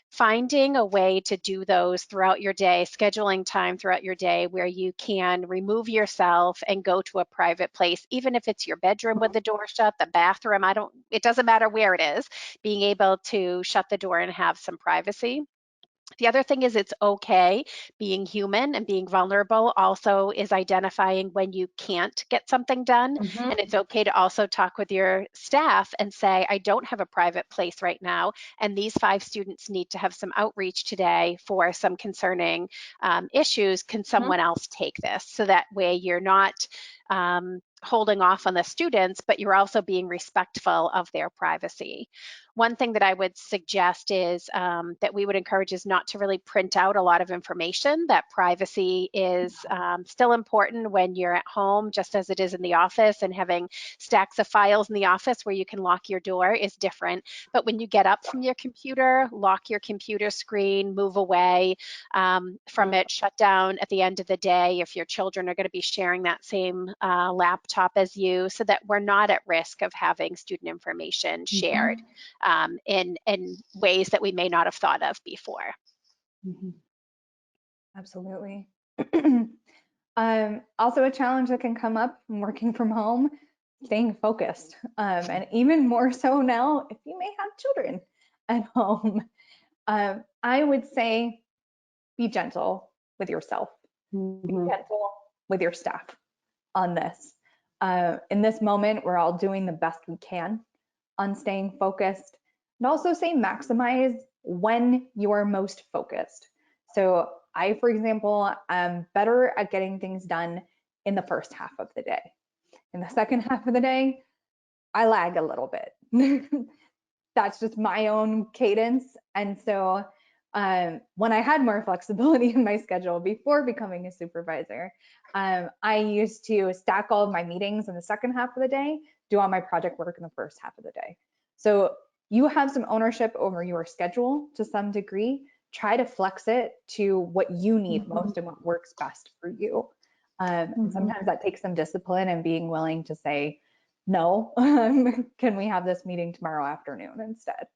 finding a way to do those throughout your day, scheduling time throughout your day where you can remove yourself and go to a private place, even if it's your bedroom with the door shut, the bathroom, it doesn't matter where it is, being able to shut the door and have some privacy. The other thing is it's okay being human and being vulnerable also is identifying when you can't get something done. Mhm. And it's okay to also talk with your staff and say, I don't have a private place right now. And these 5 students need to have some outreach today for some concerning issues. Can someone else take this? So that way you're not holding off on the students, but you're also being respectful of their privacy. One thing that I would suggest is that we would encourage is not to really print out a lot of information. That privacy is still important when you're at home, just as it is in the office, and having stacks of files in the office where you can lock your door is different. But when you get up from your computer, lock your computer screen, move away from it, shut down at the end of the day if your children are going to be sharing that same laptop as you, so that we're not at risk of having student information shared in ways that we may not have thought of before. Absolutely. Also a challenge that can come up from working from home, staying focused. And even more so now, if you may have children at home. I would say be gentle with yourself, be gentle with your staff on this. In this moment, we're all doing the best we can on staying focused, and also say maximize when you're most focused. So I, for example, am better at getting things done in the first half of the day. In the second half of the day, I lag a little bit. That's just my own cadence. And so when I had more flexibility in my schedule before becoming a supervisor, I used to stack all of my meetings in the second half of the day, do all my project work in the first half of the day. So you have some ownership over your schedule to some degree. Try to flex it to what you need most and what works best for you. Sometimes that takes some discipline and being willing to say, no, can we have this meeting tomorrow afternoon instead?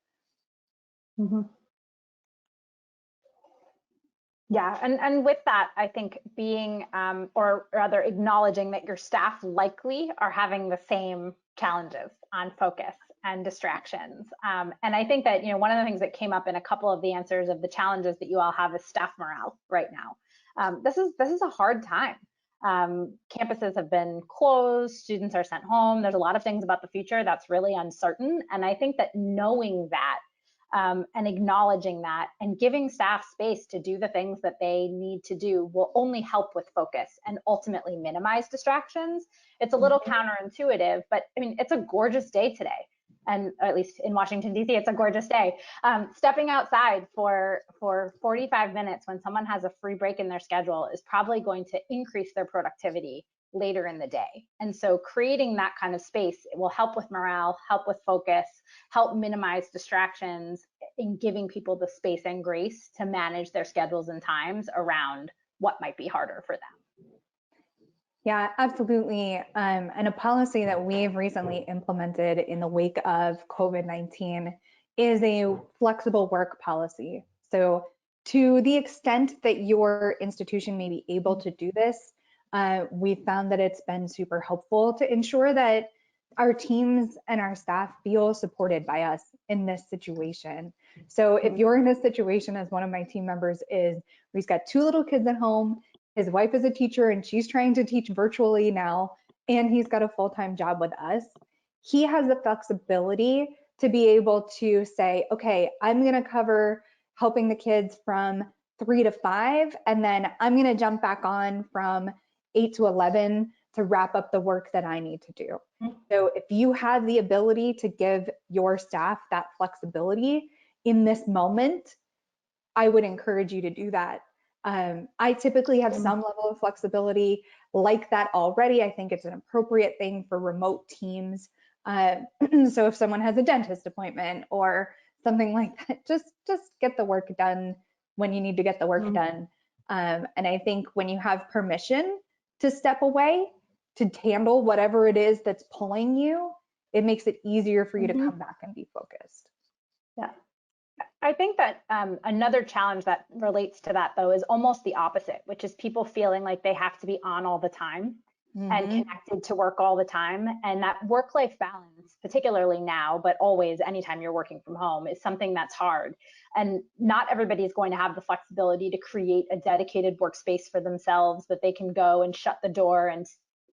Yeah, and with that, I think being, or rather acknowledging that your staff likely are having the same challenges on focus and distractions. And I think that, one of the things that came up in a couple of the answers of the challenges that you all have is staff morale right now. This is a hard time. Campuses have been closed, students are sent home. There's a lot of things about the future that's really uncertain. And I think that knowing that and acknowledging that and giving staff space to do the things that they need to do will only help with focus and ultimately minimize distractions. It's a little counterintuitive, but I mean, it's a gorgeous day today. And at least in Washington, D.C., it's a gorgeous day. Stepping outside for 45 minutes when someone has a free break in their schedule is probably going to increase their productivity later in the day. And so creating that kind of space, it will help with morale, help with focus, help minimize distractions, in giving people the space and grace to manage their schedules and times around what might be harder for them. Yeah, absolutely. And a policy that we've recently implemented in the wake of COVID-19 is a flexible work policy. So to the extent that your institution may be able to do this, we found that it's been super helpful to ensure that our teams and our staff feel supported by us in this situation. So if you're in this situation, as one of my team members is, he's got 2 little kids at home, his wife is a teacher and she's trying to teach virtually now, and he's got a full-time job with us, he has the flexibility to be able to say, okay, I'm gonna cover helping the kids from 3 to 5, and then I'm gonna jump back on from 8 to 11 to wrap up the work that I need to do. So if you have the ability to give your staff that flexibility in this moment, I would encourage you to do that. I typically have some level of flexibility like that already. I think it's an appropriate thing for remote teams. So if someone has a dentist appointment or something like that, just get the work done when you need to get the work done. And I think when you have permission to step away to handle whatever it is that's pulling you, it makes it easier for you to come back and be focused. Yeah. I think that another challenge that relates to that, though, is almost the opposite, which is people feeling like they have to be on all the time and connected to work all the time. And that work-life balance, particularly now, but always anytime you're working from home, is something that's hard. And not everybody is going to have the flexibility to create a dedicated workspace for themselves that they can go and shut the door and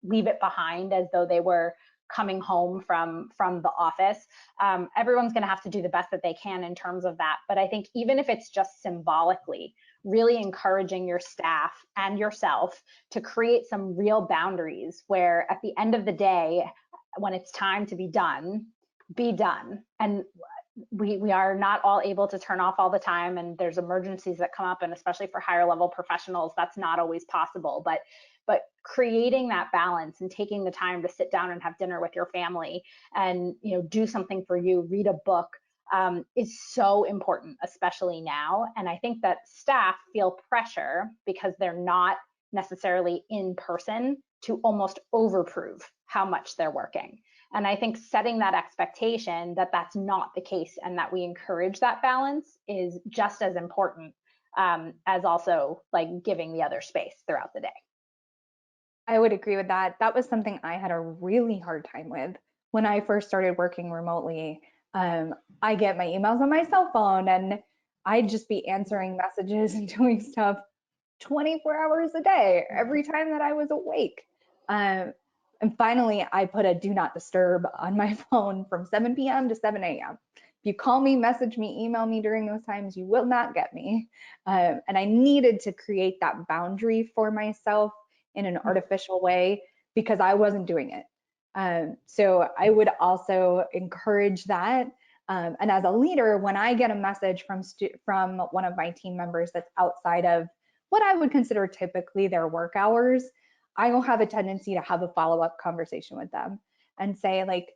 leave it behind as though they were coming home from the office. Everyone's going to have to do the best that they can in terms of that. But I think even if it's just symbolically, really encouraging your staff and yourself to create some real boundaries where at the end of the day, when it's time to be done, be done. And we are not all able to turn off all the time, and there's emergencies that come up, and especially for higher level professionals, that's not always possible. But creating that balance and taking the time to sit down and have dinner with your family and do something for you, read a book, is so important, especially now. And I think that staff feel pressure because they're not necessarily in person to almost overprove how much they're working. And I think setting that expectation that that's not the case and that we encourage that balance is just as important as also like giving the other space throughout the day. I would agree with that. That was something I had a really hard time with when I first started working remotely. I get my emails on my cell phone and I'd just be answering messages and doing stuff 24 hours a day, every time that I was awake. And finally, I put a do not disturb on my phone from 7 p.m. to 7 a.m. If you call me, message me, email me during those times, you will not get me. And I needed to create that boundary for myself in an artificial way because I wasn't doing it. So I would also encourage that. And as a leader, when I get a message from one of my team members that's outside of what I would consider typically their work hours, I will have a tendency to have a follow-up conversation with them and say, like,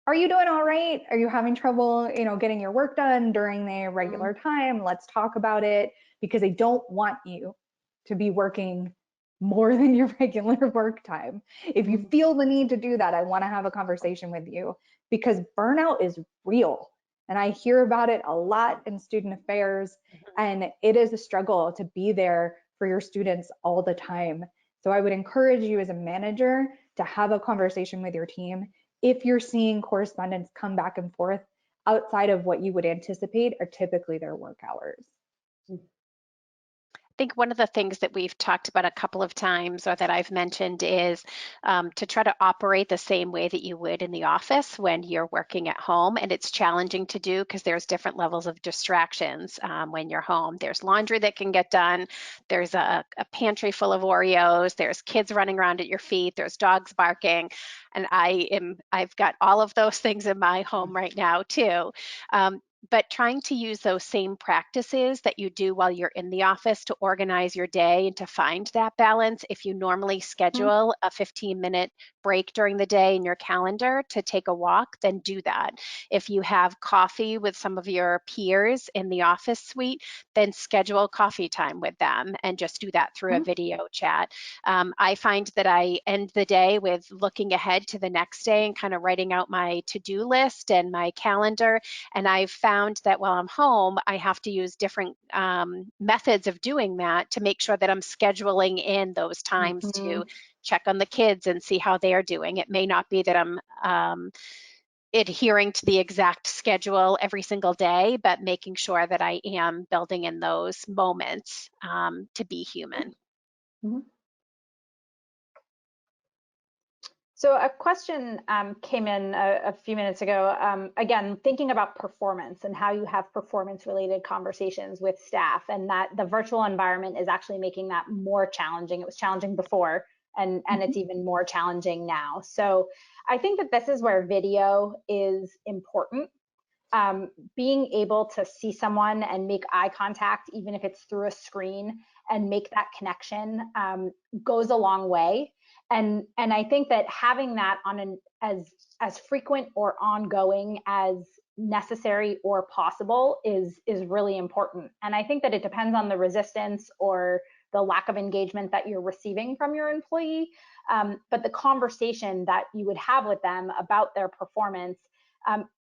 are you doing all right? Are you having trouble, getting your work done during the regular time? Let's talk about it, because I don't want you to be working more than your regular work time. If you feel the need to do that, I want to have a conversation with you, because burnout is real. And I hear about it a lot in student affairs, and it is a struggle to be there for your students all the time. So I would encourage you as a manager to have a conversation with your team if you're seeing correspondence come back and forth outside of what you would anticipate are typically their work hours. I think one of the things that we've talked about a couple of times, or that I've mentioned, is to try to operate the same way that you would in the office when you're working at home. And it's challenging to do because there's different levels of distractions when you're home. There's laundry that can get done. There's a pantry full of Oreos. There's kids running around at your feet. There's dogs barking. And I've got all of those things in my home right now too. But trying to use those same practices that you do while you're in the office to organize your day and to find that balance. If you normally schedule a 15-minute break during the day in your calendar to take a walk, then do that. If you have coffee with some of your peers in the office suite, then schedule coffee time with them and just do that through a video chat. I find that I end the day with looking ahead to the next day and kind of writing out my to-do list and my calendar. And I've found that while I'm home, I have to use different methods of doing that to make sure that I'm scheduling in those times to check on the kids and see how they are doing. It may not be that I'm adhering to the exact schedule every single day, but making sure that I am building in those moments to be human. So a question came in a few minutes ago, again, thinking about performance and how you have performance-related conversations with staff, and that the virtual environment is actually making that more challenging. It was challenging before, and it's even more challenging now. So I think that this is where video is important. being able to see someone and make eye contact, even if it's through a screen, and make that connection goes a long way. And I think that having that on as frequent or ongoing as necessary or possible is really important. And I think that it depends on the resistance or the lack of engagement that you're receiving from your employee. But the conversation that you would have with them about their performance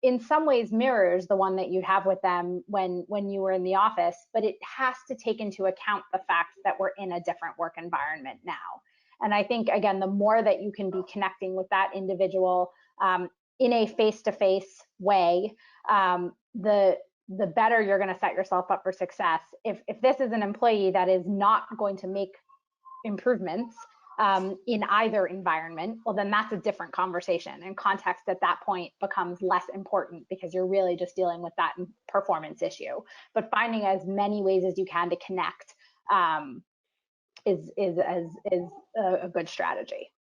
in some ways mirrors the one that you'd have with them when you were in the office, but it has to take into account the fact that we're in a different work environment now. And I think, again, the more that you can be connecting with that individual in a face-to-face way, the better you're going to set yourself up for success. If this is an employee that is not going to make improvements in either environment, well, then that's a different conversation, and context at that point becomes less important because you're really just dealing with that performance issue. But finding as many ways as you can to connect is a good strategy.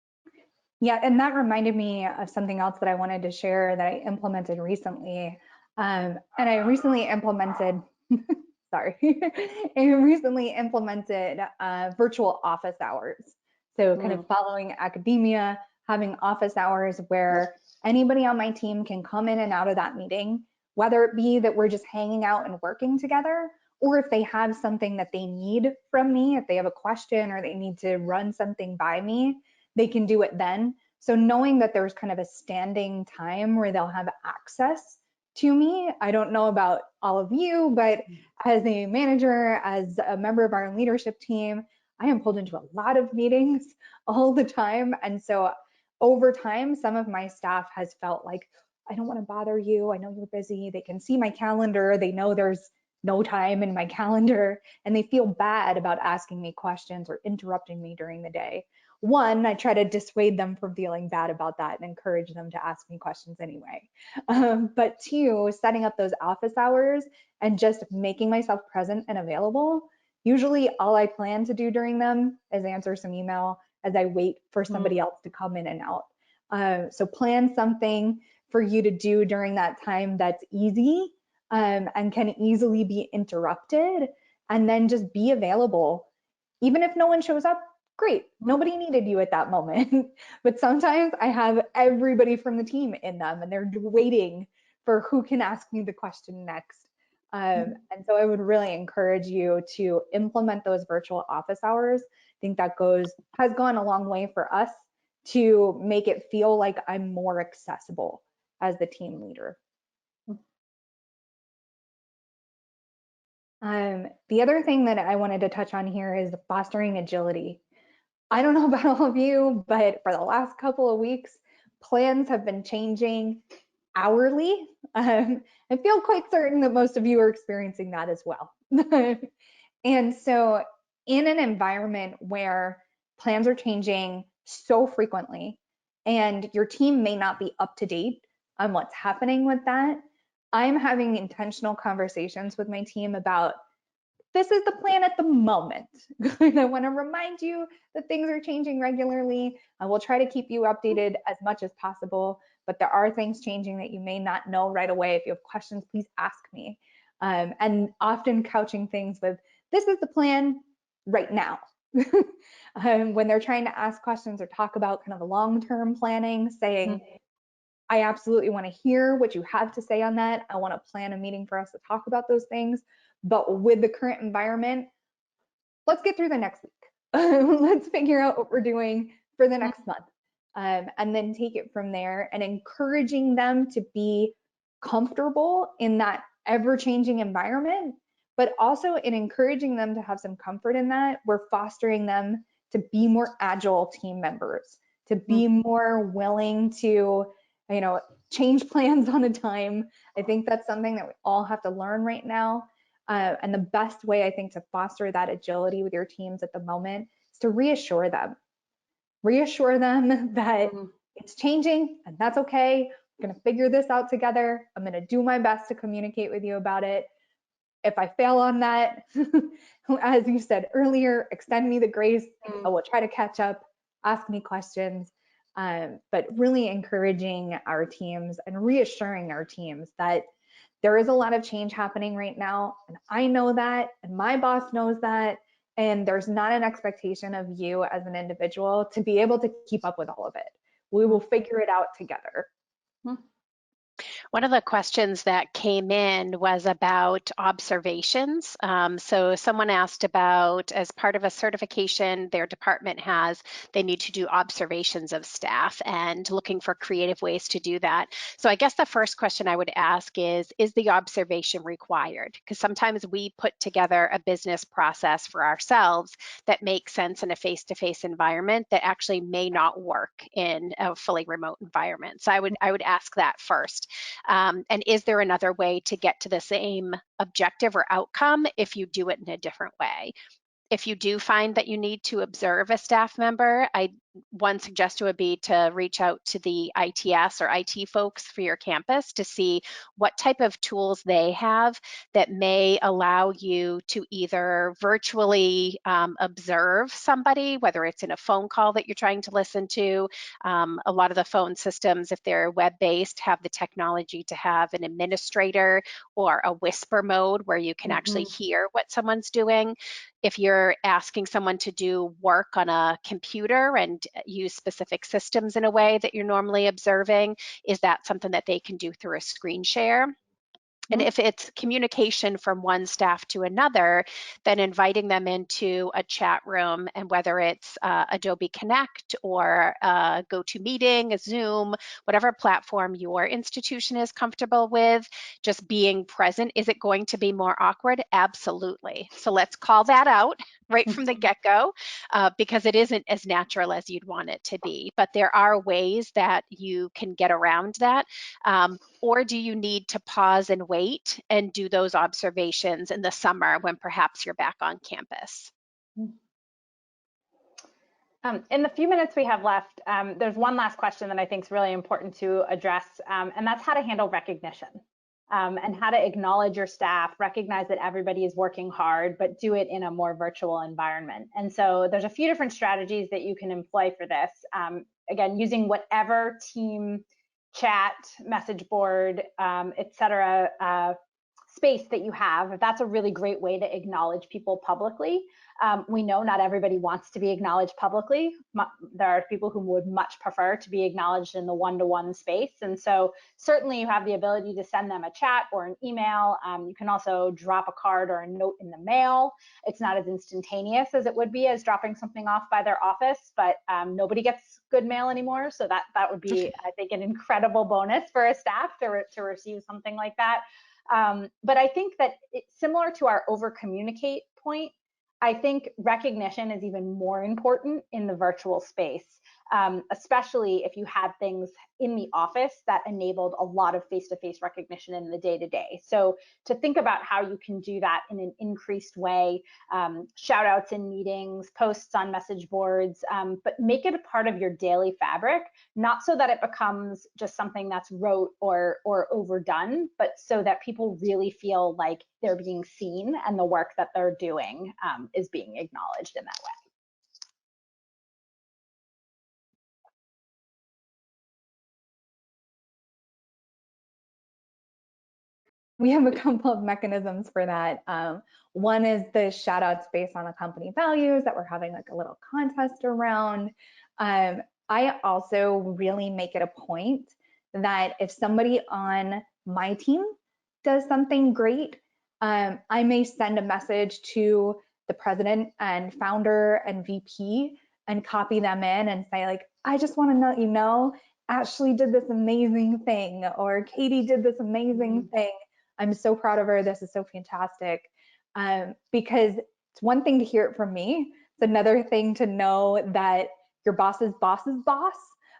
Yeah, and that reminded me of something else that I wanted to share that I implemented recently. And I recently implemented, sorry, I recently implemented virtual office hours. So kind of following academia, having office hours where anybody on my team can come in and out of that meeting, whether it be that we're just hanging out and working together, or if they have something that they need from me, if they have a question or they need to run something by me, they can do it then. So knowing that there's kind of a standing time where they'll have access to me. I don't know about all of you, but as a manager, as a member of our leadership team, I am pulled into a lot of meetings all the time. And so over time, some of my staff has felt like, I don't want to bother you. I know you're busy. They can see my calendar. They know there's no time in my calendar, and they feel bad about asking me questions or interrupting me during the day. One, I try to dissuade them from feeling bad about that and encourage them to ask me questions anyway. But two, setting up those office hours and just making myself present and available. Usually all I plan to do during them is answer some email as I wait for somebody else to come in and out. So plan something for you to do during that time that's easy and can easily be interrupted, and then just be available. Even if no one shows up, great, nobody needed you at that moment. But sometimes I have everybody from the team in them and they're waiting for who can ask me the question next. And so I would really encourage you to implement those virtual office hours. I think that has gone a long way for us to make it feel like I'm more accessible as the team leader. The other thing that I wanted to touch on here is fostering agility. I don't know about all of you, but for the last couple of weeks, plans have been changing hourly. I feel quite certain that most of you are experiencing that as well. And so in an environment where plans are changing so frequently and your team may not be up to date on what's happening with that, I'm having intentional conversations with my team about, this is the plan at the moment. I want to remind you that things are changing regularly. I will try to keep you updated as much as possible, but there are things changing that you may not know right away. If you have questions, please ask me. And often couching things with, this is the plan right now. When they're trying to ask questions or talk about kind of a long-term planning, saying, I absolutely want to hear what you have to say on that. I want to plan a meeting for us to talk about those things. But with the current environment, let's get through the next week. Let's figure out what we're doing for the next month. And then take it from there, and encouraging them to be comfortable in that ever-changing environment, but also in encouraging them to have some comfort in that. We're fostering them to be more agile team members, to be more willing to, change plans on a dime. I think that's something that we all have to learn right now. And the best way, I think, to foster that agility with your teams at the moment is to reassure them that it's changing and that's okay. We're going to figure this out together. I'm going to do my best to communicate with you about it. If I fail on that, as you said earlier, extend me the grace. I will try to catch up, ask me questions. But really encouraging our teams and reassuring our teams that there is a lot of change happening right now, and I know that, and my boss knows that, and there's not an expectation of you as an individual to be able to keep up with all of it. We will figure it out together. One of the questions that came in was about observations. So someone asked about, as part of a certification their department has, they need to do observations of staff and looking for creative ways to do that. So I guess the first question I would ask is the observation required? Because sometimes we put together a business process for ourselves that makes sense in a face-to-face environment that actually may not work in a fully remote environment. So I would ask that first. And is there another way to get to the same objective or outcome if you do it in a different way? If you do find that you need to observe a staff member, one suggestion would be to reach out to the ITS or IT folks for your campus to see what type of tools they have that may allow you to either virtually observe somebody, whether it's in a phone call that you're trying to listen to. A lot of the phone systems, if they're web-based, have the technology to have an administrator or a whisper mode where you can actually hear what someone's doing. If you're asking someone to do work on a computer and use specific systems in a way that you're normally observing, is that something that they can do through a screen share? And if it's communication from one staff to another, then inviting them into a chat room, and whether it's Adobe Connect or GoToMeeting, a Zoom, whatever platform your institution is comfortable with, just being present. Is it going to be more awkward? Absolutely. So let's call that out right from the get-go, because it isn't as natural as you'd want it to be. But there are ways that you can get around that. Or do you need to pause and wait and do those observations in the summer when perhaps you're back on campus? In the few minutes we have left, there's one last question that I think is really important to address, and that's how to handle recognition and how to acknowledge your staff, recognize that everybody is working hard, but do it in a more virtual environment. And so there's a few different strategies that you can employ for this. Again, using whatever team chat, message board, etc. Space that you have. That's a really great way to acknowledge people publicly. We know not everybody wants to be acknowledged publicly. There are people who would much prefer to be acknowledged in the one-to-one space. And so certainly you have the ability to send them a chat or an email. You can also drop a card or a note in the mail. It's not as instantaneous as it would be as dropping something off by their office, but nobody gets good mail anymore. So that would be, I think, an incredible bonus for a staff to receive something like that. But I think that it's similar to our over-communicate point. I think recognition is even more important in the virtual space, especially if you had things in the office that enabled a lot of face-to-face recognition in the day-to-day. So to think about how you can do that in an increased way, shout outs in meetings, posts on message boards, but make it a part of your daily fabric, not so that it becomes just something that's rote or overdone, but so that people really feel like they're being seen and the work that they're doing is being acknowledged in that way. We have a couple of mechanisms for that. One is the shout outs based on the company values that we're having like a little contest around. I also really make it a point that if somebody on my team does something great, I may send a message to the president and founder and VP and copy them in and say like, I just want to let you know, Ashley did this amazing thing, or Katie did this amazing thing. I'm so proud of her. This is so fantastic. Because it's one thing to hear it from me. It's another thing to know that your boss's boss's boss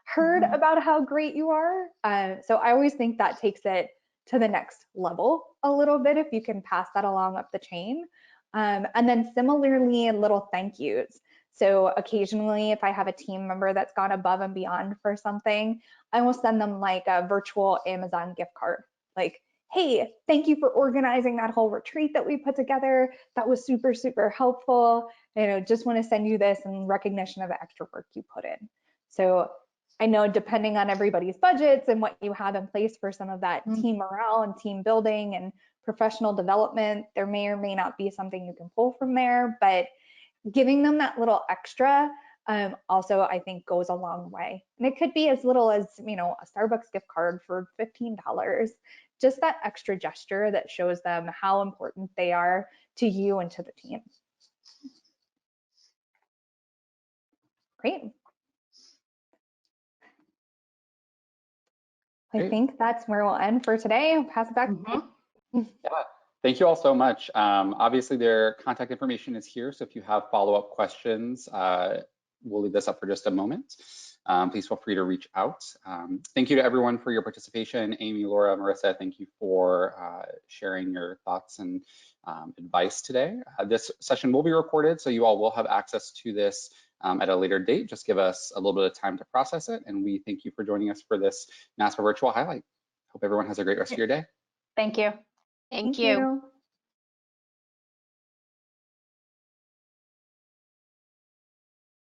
heard about how great you are. So I always think that takes it to the next level a little bit if you can pass that along up the chain. And then similarly, little thank yous. So occasionally, if I have a team member that's gone above and beyond for something, I will send them like a virtual Amazon gift card. Like, hey, thank you for organizing that whole retreat that we put together. That was super, super helpful. You know, just want to send you this in recognition of the extra work you put in. So I know depending on everybody's budgets and what you have in place for some of that team morale and team building and professional development, there may or may not be something you can pull from there, but giving them that little extra also I think goes a long way. And it could be as little as, you know, a Starbucks gift card for $15. Just that extra gesture that shows them how important they are to you and to the team. Great. I think that's where we'll end for today. I'll pass it back. Yeah, thank you all so much. Obviously, their contact information is here, so if you have follow-up questions, we'll leave this up for just a moment. Please feel free to reach out. Thank you to everyone for your participation. Amy, Laura, Marissa, thank you for sharing your thoughts and advice today. This session will be recorded, so you all will have access to this at a later date. Just give us a little bit of time to process it, and we thank you for joining us for this NASPA virtual highlight. Hope everyone has a great rest of your day. Thank you. Thank you.